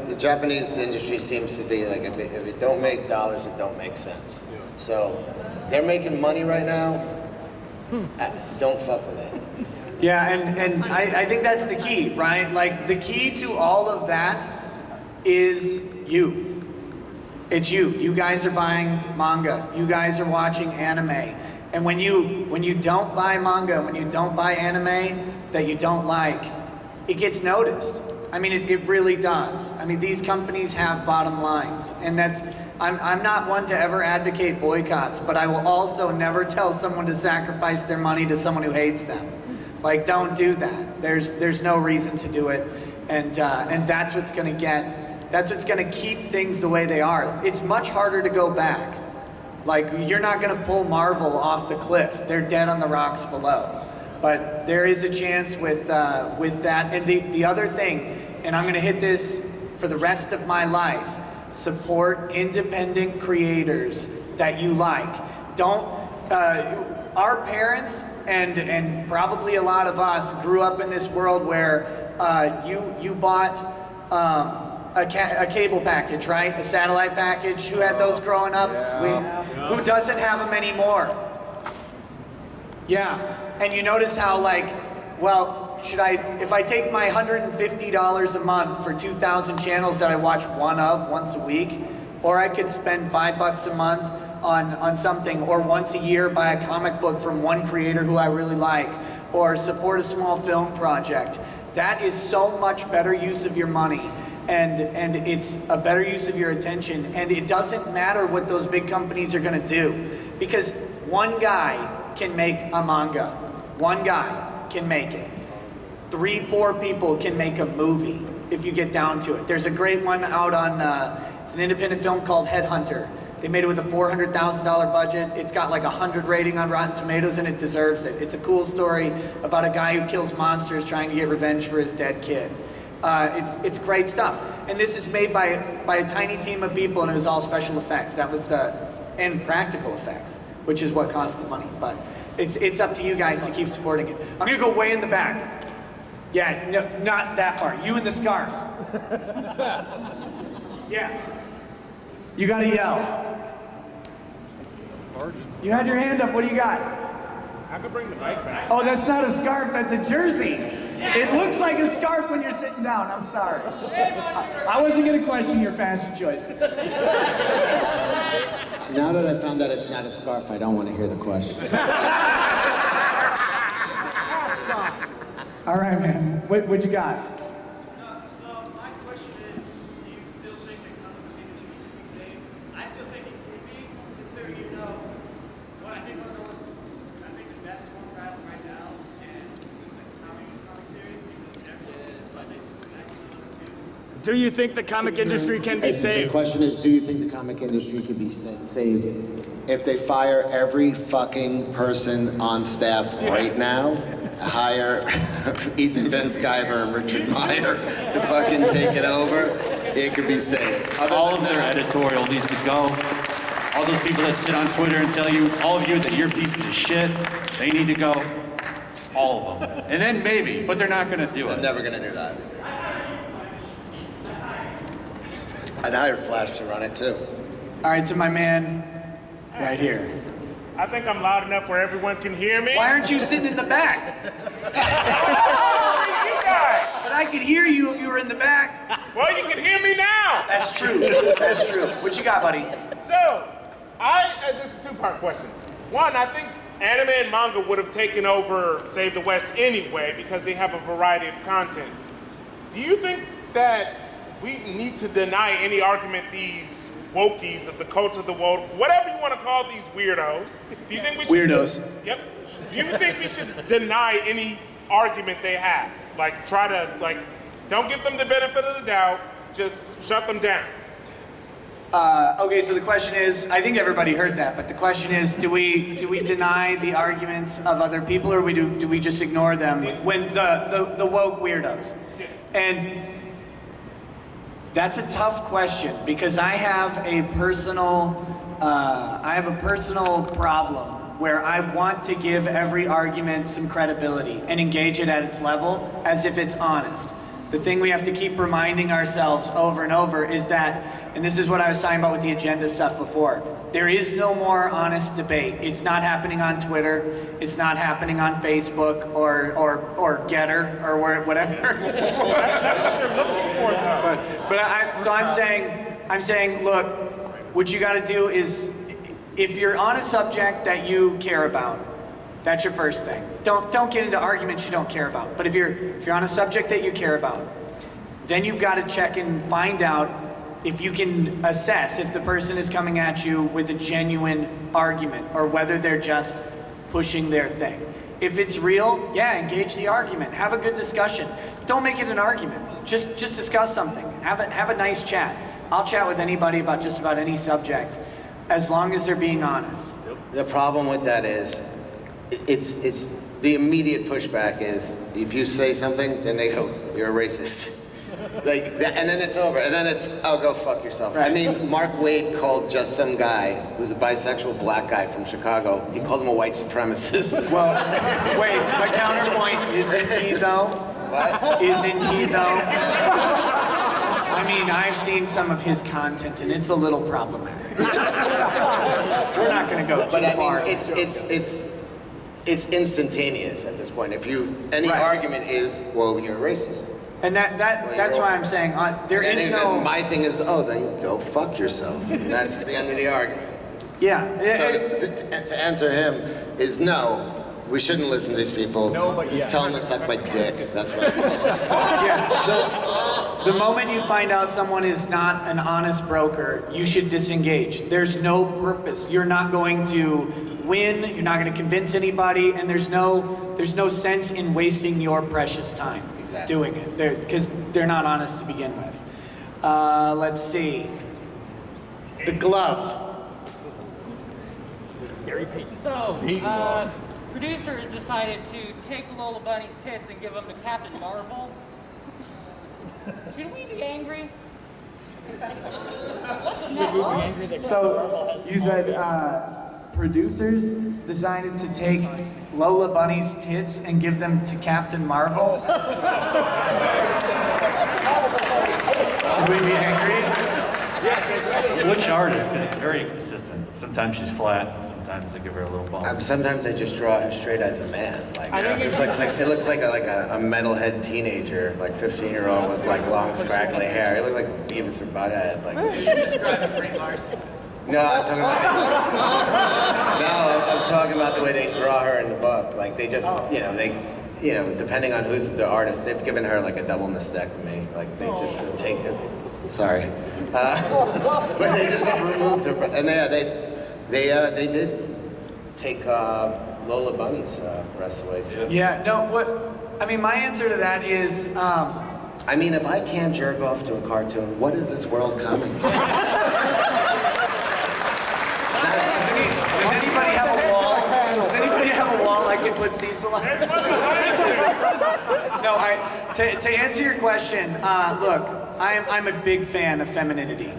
the Japanese industry seems to be like, if it don't make dollars, it don't make sense. So they're making money right now. Don't fuck with it. Yeah, and I think that's the key, right? Like the key to all of that is you. It's you. You guys are buying manga. You guys are watching anime. And when you don't buy manga, when you don't buy anime that you don't like, it gets noticed. I mean, it really does. I mean, these companies have bottom lines, and I'm not one to ever advocate boycotts, but I will also never tell someone to sacrifice their money to someone who hates them. Like, don't do that. There's no reason to do it, and that's what's gonna keep things the way they are. It's much harder to go back. Like, you're not gonna pull Marvel off the cliff. They're dead on the rocks below. But there is a chance with that. And the other thing, and I'm gonna hit this for the rest of my life, support independent creators that you like. Don't, our parents and probably a lot of us grew up in this world where you bought a cable package, right? A satellite package. Who had those growing up? Who doesn't have them anymore? Yeah. And you notice how, like, well, if I take my $150 a month for 2,000 channels that I watch one of once a week, or I could spend $5 a month on something, or once a year buy a comic book from one creator who I really like, or support a small film project. That is so much better use of your money, and it's a better use of your attention, and it doesn't matter what those big companies are gonna do, because one guy can make a manga. One guy can make it. 3-4 people can make a movie if you get down to it. There's a great one out on, it's an independent film called Headhunter. They made it with a $400,000 budget. It's got like 100 rating on Rotten Tomatoes, and it deserves it. It's a cool story about a guy who kills monsters trying to get revenge for his dead kid. It's great stuff. And this is made by a tiny team of people, and it was all special effects. That was and practical effects, which is what cost the money. But it's up to you guys to keep supporting it. I'm gonna go way in the back. Yeah, no, not that far. You in the scarf. Yeah. You gotta yell. You had your hand up, what do you got? I could bring the mic back. Oh, that's not a scarf, that's a jersey. It looks like a scarf when you're sitting down, I'm sorry. I wasn't gonna question your fashion choices. Now that I found out it's not a scarf, I don't want to hear the question. All right, man. What you got? So my question is, do you still think the comic industry can be saved? I still think it can be, considering what I think one of those, the best ones we're having right now, and it's like comic series, because everyone's funding is pretty nice to number 2. Do you think the comic industry can be saved? The question is, do you think the comic industry can be saved if they fire every fucking person on staff right now? Hire Ethan Van Sciver and Richard Meyer to fucking take it over, it could be saved. All of their editorial needs to go. All those people that sit on Twitter and tell you, all of you, that you're pieces of shit, they need to go. All of them. And then maybe, but they're not gonna do it. They're never gonna do that. I'd hire Flash to run it too. All right, to my man right here. I think I'm loud enough where everyone can hear me. Why aren't you sitting in the back? You guys. But I could hear you if you were in the back. Well, you can hear me now. That's true. That's true. What you got, buddy? So, this is a two-part question. One, I think anime and manga would have taken over, say, the West anyway, because they have a variety of content. Do you think that we need to deny any argument these wokies of the cult of the world, whatever you want to call these weirdos? Do you think we should? Weirdos. Yep. Do you think we should deny any argument they have? Like, try to, like, don't give them the benefit of the doubt, just shut them down. Okay, so the question is, I think everybody heard that, but the question is, do we deny the arguments of other people, or do we just ignore them when the woke weirdos? And that's a tough question, because I have a personal problem where I want to give every argument some credibility and engage it at its level as if it's honest. The thing we have to keep reminding ourselves over and over is that, and this is what I was talking about with the agenda stuff before, there is no more honest debate. It's not happening on Twitter, it's not happening on Facebook or Getter or whatever. So I'm saying, look, what you gotta do is, if you're on a subject that you care about, that's your first thing. Don't get into arguments you don't care about. But if you're on a subject that you care about, then you've got to check and find out if you can assess if the person is coming at you with a genuine argument or whether they're just pushing their thing. If it's real, yeah, engage the argument. Have a good discussion. Don't make it an argument. Just discuss something. Have a nice chat. I'll chat with anybody about just about any subject as long as they're being honest. The problem with that is, it's the immediate pushback is, if you say something, then they go, you're a racist. And then it's over, and then it's, oh, go fuck yourself. Right. I mean, Mark Wade called just some guy who's a bisexual black guy from Chicago, he called him a white supremacist. Well, wait, my counterpoint, isn't he though? What? Isn't he though? I mean, I've seen some of his content, and it's a little problematic. We're not going to go too far. It's instantaneous at this point. If any argument is, well, you're a racist. And that's why I'm saying And my thing is, oh, then go fuck yourself. That's the end of the argument. Yeah. So to answer him is no. We shouldn't listen to these people. He's telling us to suck my dick. That's what the moment you find out someone is not an honest broker, you should disengage. There's no purpose. You're not going to win. You're not going to convince anybody, and there's no sense in wasting your precious time doing it. Because they're not honest to begin with. Let's see. The glove. Gary Payton. So, producers decided to take Lola Bunny's tits and give them to Captain Marvel. Should we be angry? What's next? So, you said producers decided to take Lola Bunny's tits and give them to Captain Marvel? Should we be angry? Which artist? Because it's very inconsistent. Sometimes she's flat, sometimes they give her a little bump. Sometimes I just draw her straight as a man. It looks like a metalhead teenager, like 15-year-old with like long scraggly hair. It looks like Beavis or Butthead. Describe Brie Larson. No, I'm talking about the way they draw her in the book. Like they just, depending on who's the artist, they've given her like a double mastectomy. Like they just take it. Sorry. But they just removed her, and they did take Lola Bunny's breasts away too. Yeah, no, my answer to that is, if I can't jerk off to a cartoon, what is this world coming to? Does anybody have a wall? Does anybody have a wall I can put Cecil on? No, to answer your question, look, I'm a big fan of femininity.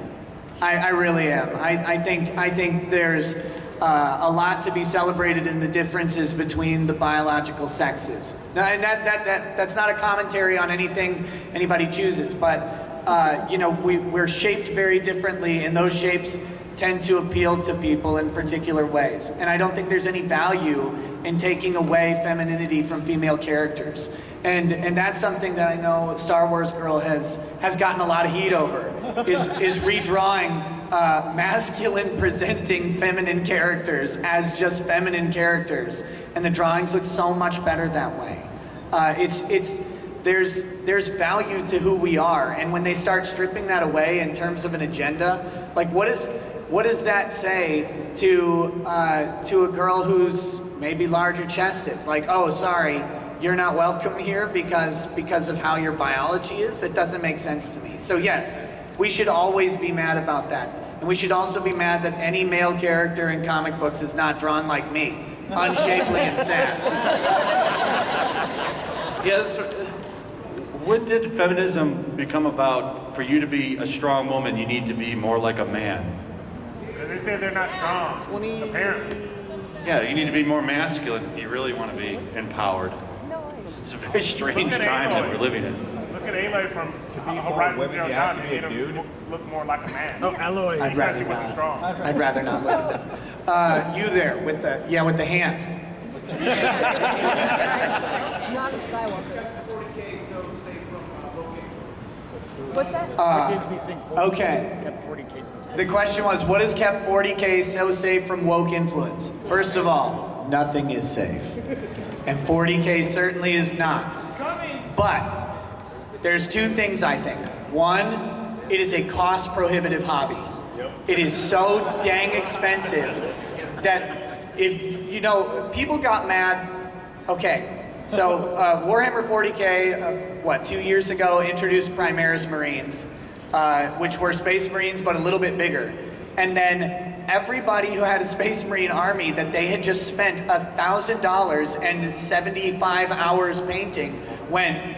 I really am. I think there's a lot to be celebrated in the differences between the biological sexes. Now, and that's not a commentary on anything anybody chooses, but we're shaped very differently, and those shapes tend to appeal to people in particular ways. And I don't think there's any value and taking away femininity from female characters. And that's something that I know Star Wars Girl has gotten a lot of heat over, is redrawing masculine presenting feminine characters as just feminine characters. And the drawings look so much better that way. There's value to who we are. And when they start stripping that away in terms of an agenda, like what does that say to a girl who's maybe larger chested? Like, oh, sorry, you're not welcome here because of how your biology is? That doesn't make sense to me. So yes, we should always be mad about that. And we should also be mad that any male character in comic books is not drawn like me, unshapely and sad. Yeah, when did feminism become about, for you to be a strong woman, you need to be more like a man? They say they're not strong, apparently. Yeah, you need to be more masculine if you really want to be empowered. It's a very strange time that we're living in. Look at Aloy from Horizon Zero Dawn. They made him look more like a man. Oh, Aloy. I'd rather not. I'd rather not look at them. You there with the hand. Not a Skywalker. 40K so safe from woke influence. What's that? Okay. The question was, what has kept 40K so safe from woke influence? First of all, nothing is safe. And 40K certainly is not. But there's two things I think. One, it is a cost-prohibitive hobby. It is so dang expensive that people got mad. Okay, so Warhammer 40K, 2 years ago, introduced Primaris Marines, which were Space Marines, but a little bit bigger. And then everybody who had a Space Marine army that they had just spent $1,000 and 75 hours painting went,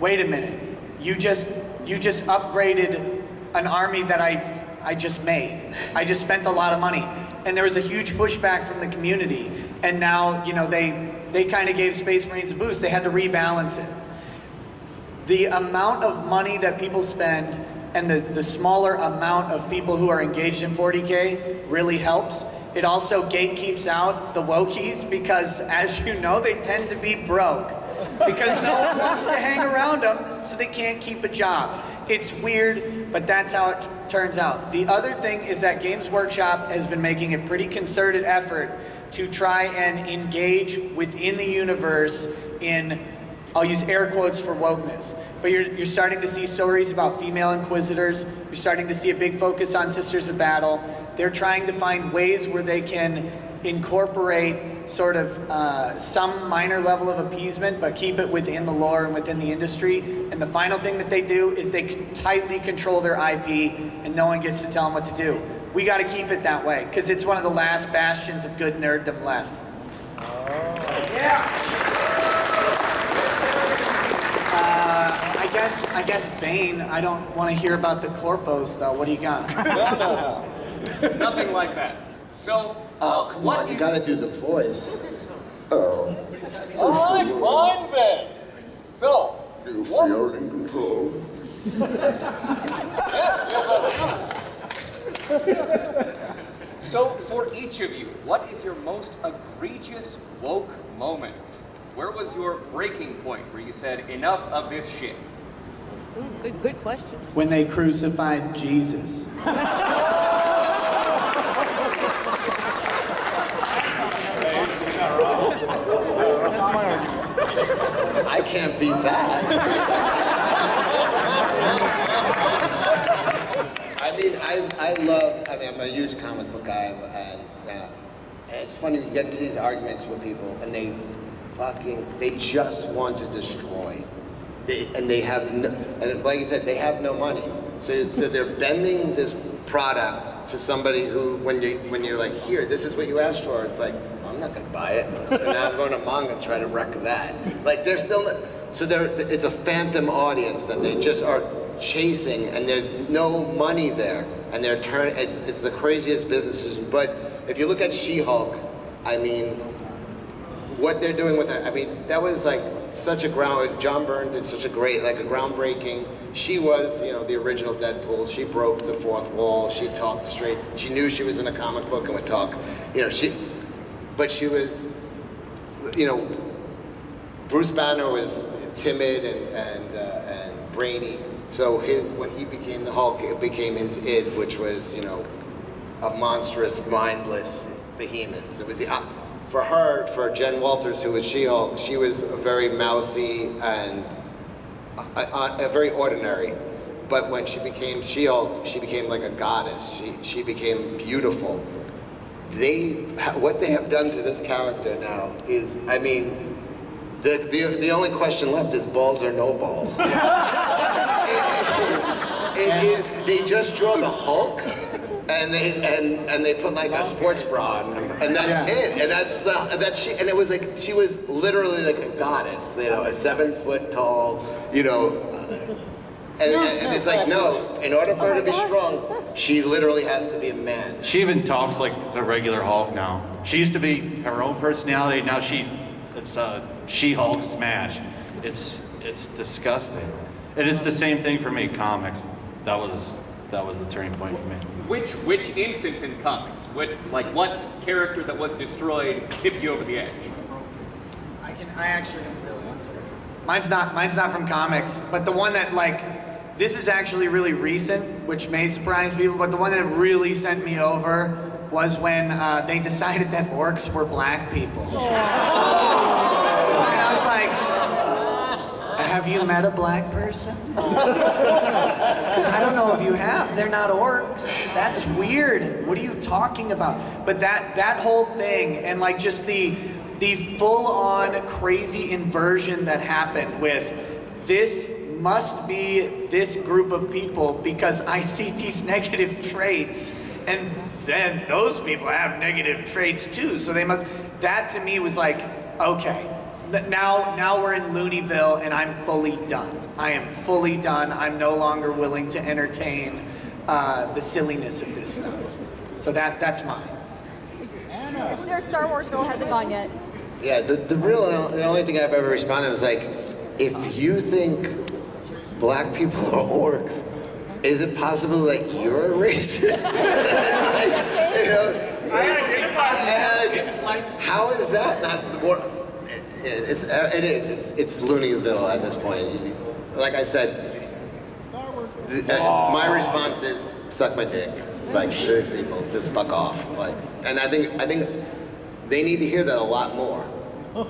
wait a minute, you just upgraded an army that I just made. I just spent a lot of money. And there was a huge pushback from the community. And now, they kind of gave Space Marines a boost. They had to rebalance it. The amount of money that people spend and the smaller amount of people who are engaged in 40K really helps. It also gatekeeps out the wokies because, as you know, they tend to be broke because no one wants to hang around them, so they can't keep a job. It's weird, but that's how it turns out. The other thing is that Games Workshop has been making a pretty concerted effort to try and engage within the universe in, I'll use air quotes for wokeness, but you're starting to see stories about female inquisitors. You're starting to see a big focus on Sisters of Battle. They're trying to find ways where they can incorporate sort of some minor level of appeasement, but keep it within the lore and within the industry. And the final thing that they do is they tightly control their IP, and no one gets to tell them what to do. We got to keep it that way, because it's one of the last bastions of good nerddom left. I guess Bane. I don't want to hear about the corpos though. What do you got? No. Nothing like that. So, come on, you gotta do the voice. Oh. All right, fine then. So, You feel in control. yes, I do. So, for each of you, what is your most egregious woke moment? Where was your breaking point where you said, enough of this shit? Good question. When they crucified Jesus. I can't beat that. I'm a huge comic book guy, and it's funny, you get into these arguments with people, and they just want to destroy. They have and like I said, they have no money. So they're bending this product to somebody who, when you're like, here, this is what you asked for, it's like, I'm not gonna buy it. And now I'm going to manga and try to wreck that. Like they're still, it's a phantom audience that they just are chasing, and there's no money there. And they're it's the craziest businesses. But if you look at She-Hulk, I mean, what they're doing with that, I mean, that was like such a John Byrne did such a groundbreaking. She was, the original Deadpool. She broke the fourth wall. She talked straight. She knew she was in a comic book and would talk, but she was you know, Bruce Banner was timid and brainy. So when he became the Hulk, it became his id, which was, you know, a monstrous, mindless behemoth. So it was for her, for Jen Walters, who was She-Hulk, she was very mousy and very ordinary. But when she became She-Hulk, she became like a goddess. She became beautiful. What they have done to this character now is, I mean, the only question left is balls or no balls. It is, they just draw the Hulk and they put like a sports bra on him, and that's it. And it was like, she was literally like a goddess, you know, a 7 foot tall, you know. And it's like, no, in order for her to be strong, she literally has to be a man. She even talks like the regular Hulk now. She used to be her own personality, now it's She-Hulk smash. It's disgusting. And it's the same thing for me, comics. That was the turning point for me. Which instance in comics? What character that was destroyed tipped you over the edge? I actually don't really answer. Mine's not from comics, but the one that this is actually really recent, which may surprise people, but the one that really sent me over was when they decided that orcs were black people. And I was like, have you met a black person? Because I don't know if you have. They're not orcs. That's weird. What are you talking about? But that whole thing, and like just the full-on crazy inversion that happened with this must be this group of people because I see these negative traits, and then those people have negative traits too, so they must. That to me was like, okay, now we're in Looneyville and I'm fully done. I am fully done. I'm no longer willing to entertain the silliness of this stuff. So that's mine. Their Star Wars girl hasn't gone yet. Yeah, the only thing I've ever responded was like, if you think black people are orcs, is it possible that you're a racist? How is that not the more? It is. It's Looneyville at this point. Like I said, my response is suck my dick. Like these people, just fuck off. Like, and I think they need to hear that a lot more.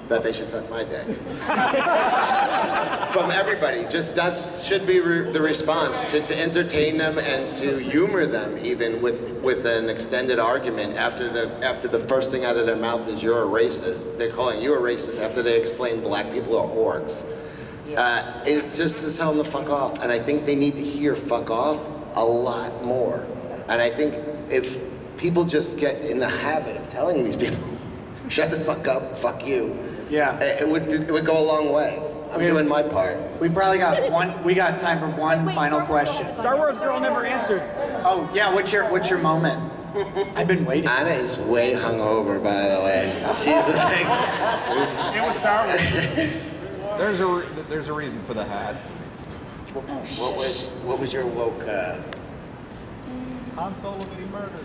That they should suck my dick. From everybody. Just that should be the response, to entertain them and to humor them even with an extended argument after the first thing out of their mouth is you're a racist. They're calling you a racist after they explain black people are orcs. It's just to tell them to fuck off. And I think they need to hear fuck off a lot more. And I think if people just get in the habit of telling these people, shut the fuck up, fuck you. Yeah. It would go a long way. I'm doing my part. We probably got time for one final question. Star Wars girl never answered. Oh yeah, what's your moment? I've been waiting. Anna is way hungover, by the way. She's like. It was Star Wars. There's a reason for the hat. What was your woke? Han Solo getting murdered.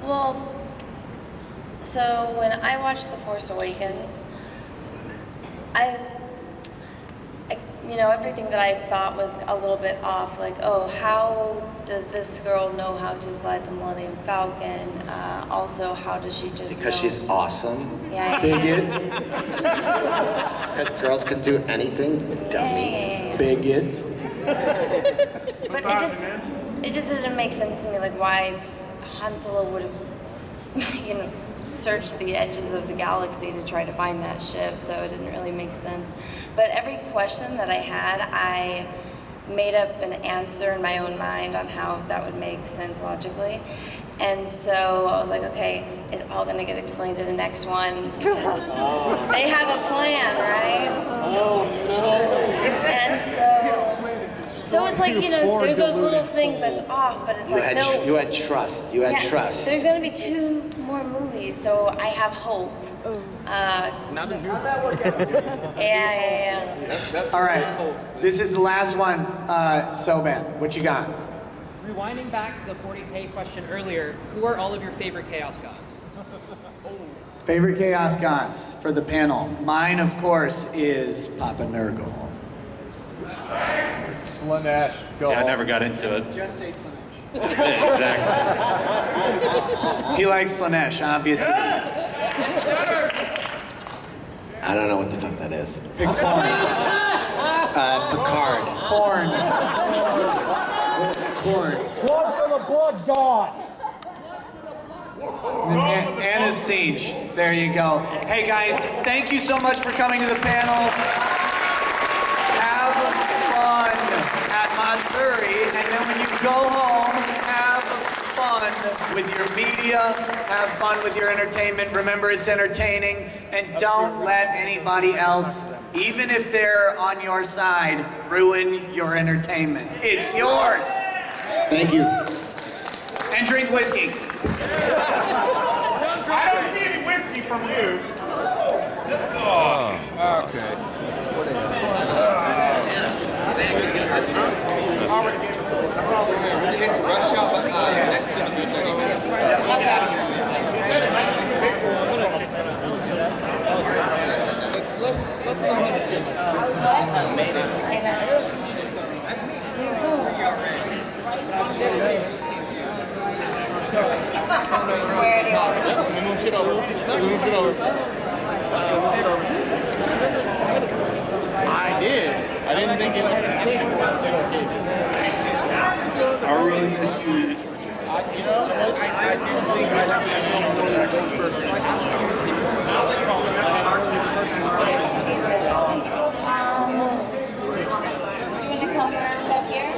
Well, so when I watched The Force Awakens, I everything that I thought was a little bit off, like, oh, how does this girl know how to fly the Millennium Falcon? Also, how does she just Because know? she's awesome. Yeah. Bigot. Because girls can do anything, dummy. Bigot. But it just didn't make sense to me, like why Han Solo would have, searched the edges of the galaxy to try to find that ship. So it didn't really make sense. But every question that I had, I made up an answer in my own mind on how that would make sense logically. And so I was like, okay, it's all going to get explained in the next one. They have a plan, right? Oh, no. And so it's like, there's those little things that's off, but it's no. You had trust. You had trust. There's going to be 2 more movies, so I have hope. How'd that work out? Yeah. All right. This is the last one. Soban, what you got? Rewinding back to the 40K question earlier, who are all of your favorite Chaos Gods? Favorite Chaos Gods for the panel. Mine, of course, is Papa Nurgle. Slanesh. Go. Yeah, I never got into it. Just say Slanesh. Exactly. He likes Slanesh, obviously. I don't know what the fuck that is. Picard. Picard. Corn. Corn. Blood for the blood god. Anna's Siege. There you go. Hey guys, thank you so much for coming to the panel. Have fun at Matsuri, and then when you go home, have fun with your media, have fun with your entertainment. Remember, it's entertaining, and don't let anybody else, even if they're on your side, ruin your entertainment. It's yours. Thank you. And drink whiskey. I don't see any whiskey from you. Okay. Where do you want to go? Move shit over. Move shit over. I did. I didn't think it would take. I really miss you. I didn't think I was going to first. Do you want to come around up here?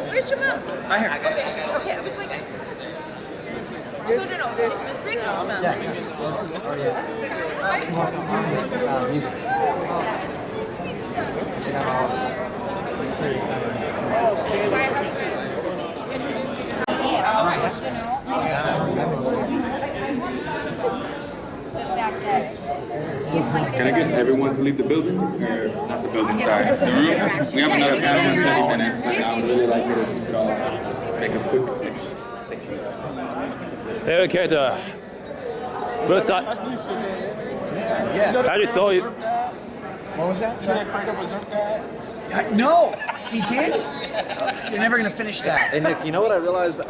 Where's your mom? I hear. Oh, there she is. Okay, I was like, no. It's Ricky's mom. My husband introduced me to Can I get everyone to leave the building? Or not the building, sorry. The room? We have another panel in 30 minutes, and I would really like it if you could all make us quick. Hey, Rekieta. First time. I just saw you. What was that? Sorry. No, he did. You're never gonna finish that. Hey Nick, you know what I realized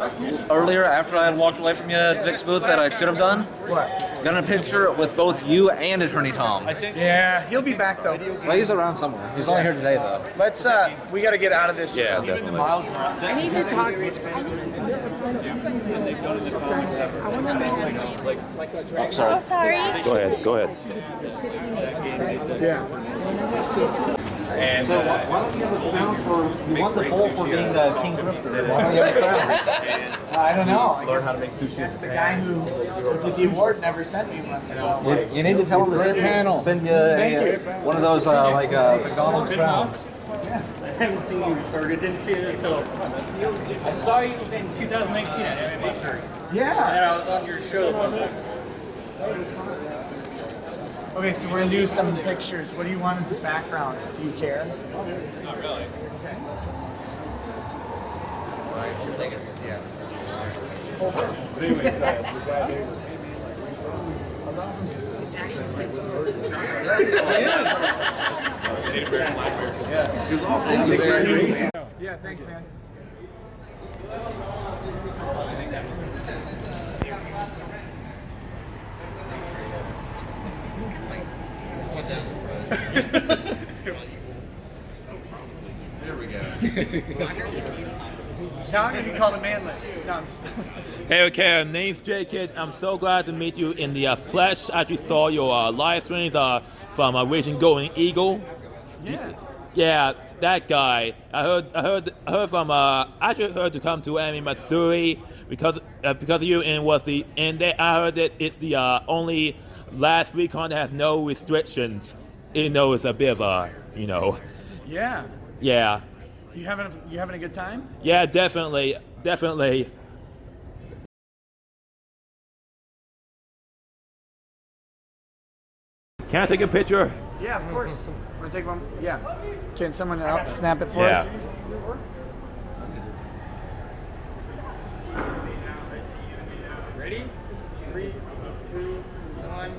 earlier after I had walked away from you at Vic's booth that I should have done? What? Done a picture with both you and Attorney Tom. Yeah, he'll be back though. Well, he's around somewhere. He's only here today though. Let's we gotta get out of this. Yeah, definitely. I need to talk. Oh, sorry. Oh, sorry. Go ahead. Yeah. And so why don't you have a crown for, you want the bowl for being the King Grifter. Why don't you have a crown? I don't know. Learn how to make sushi. That's the guy who did the award never sent me one. So. You need to tell him to send you one of those like McDonald's crowns. I haven't seen you, or didn't see it until I saw you in 2019 at MMA 30. Yeah. And I was on your show. Okay, so we're gonna do some pictures. What do you want as the background? Do you care? Not really. Okay. He's actually 6 foot. Yeah, thanks, man. There we go. Now I'm gonna be called a manlet. No, I'm just. Hey, okay, name's J-Kid. I'm so glad to meet you in the flesh. I actually saw your live streams from Raging Golden Eagle. Yeah. Yeah, that guy. I heard from. I actually heard to come to anime Matsuri because of you, and I heard that it's the only last free con that has no restrictions. It's a bit of a, Yeah. Yeah. You having a good time? Yeah, definitely. Definitely. Can I take a picture? Yeah, of course. Want to take one? Yeah. Can someone help snap it for us? Ready? 3, 2, 1,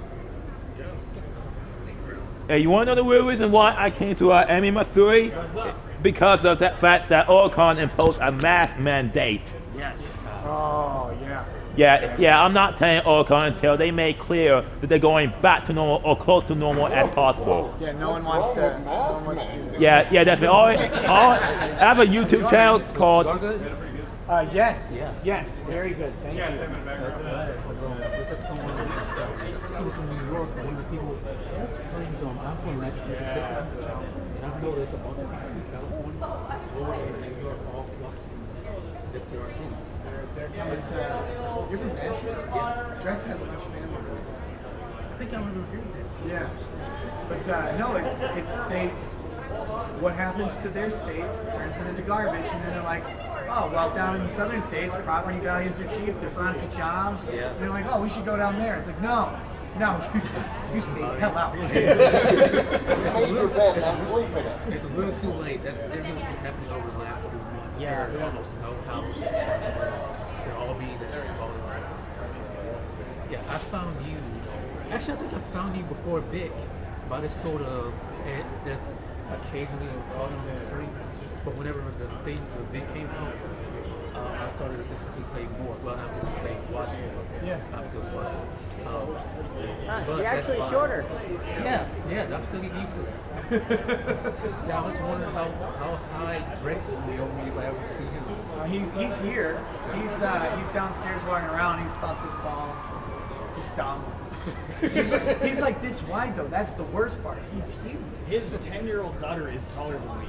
go. Hey, you want to know the real reason why I came to Matsuri? Because of that fact that Coronachan imposed a mask mandate. Yes. Oh, yeah. Yeah, I'm not telling Coronachan until they make clear that they're going back to normal or close to normal as possible. Yeah, no one wants to do that. Yeah, that's it. I have a YouTube channel called... Yes. Yes, very good. Thank you. You're from Nashville? Yeah. Drex has a bunch of family members. I think I remember hearing that. Yeah. But no, it's they. What happens to their states turns it into garbage, and then they're like, oh, well, down in the southern states, property values are cheap, there's lots of jobs. Yeah. And they're like, oh, we should go down there. It's like, no, you stay the hell out. It's a little too late. There's been happening over the last few months. Yeah. There are almost no houses. They're all being destroyed around. Yeah, I found you. Actually, I think I found you before Vic. By this sort of, there's occasionally a call on the street. But whenever the things with Vic came out, I started to just say more. Well, I was say watch more. Yeah. I still watch. You're actually shorter. Yeah, I'm still getting used to that. Yeah, I was wondering how high Drex will be over me if I ever see him. He's here. He's downstairs walking around. He's about this tall. He's dumb. he's like this wide though. That's the worst part. He's huge. His 10-year-old daughter is taller than me.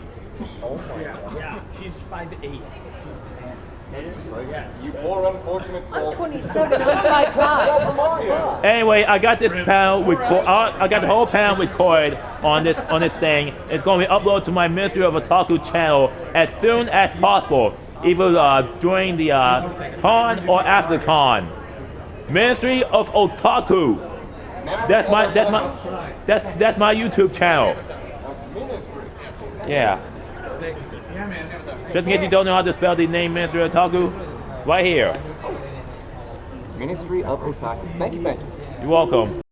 Oh my God. Yeah, she's 5'8". She's 10. Yes. You poor unfortunate soul. I'm 27. Oh my God. Anyway, I got this panel I got the whole panel recorded on this thing. It's going to be uploaded to my Ministry of Otaku channel as soon as possible, either during the con or after the con. Ministry of Otaku. That's my YouTube channel. Yeah. Just in case you don't know how to spell the name Ministry of Otaku, right here. Ministry of Otaku. Thank you. You're welcome.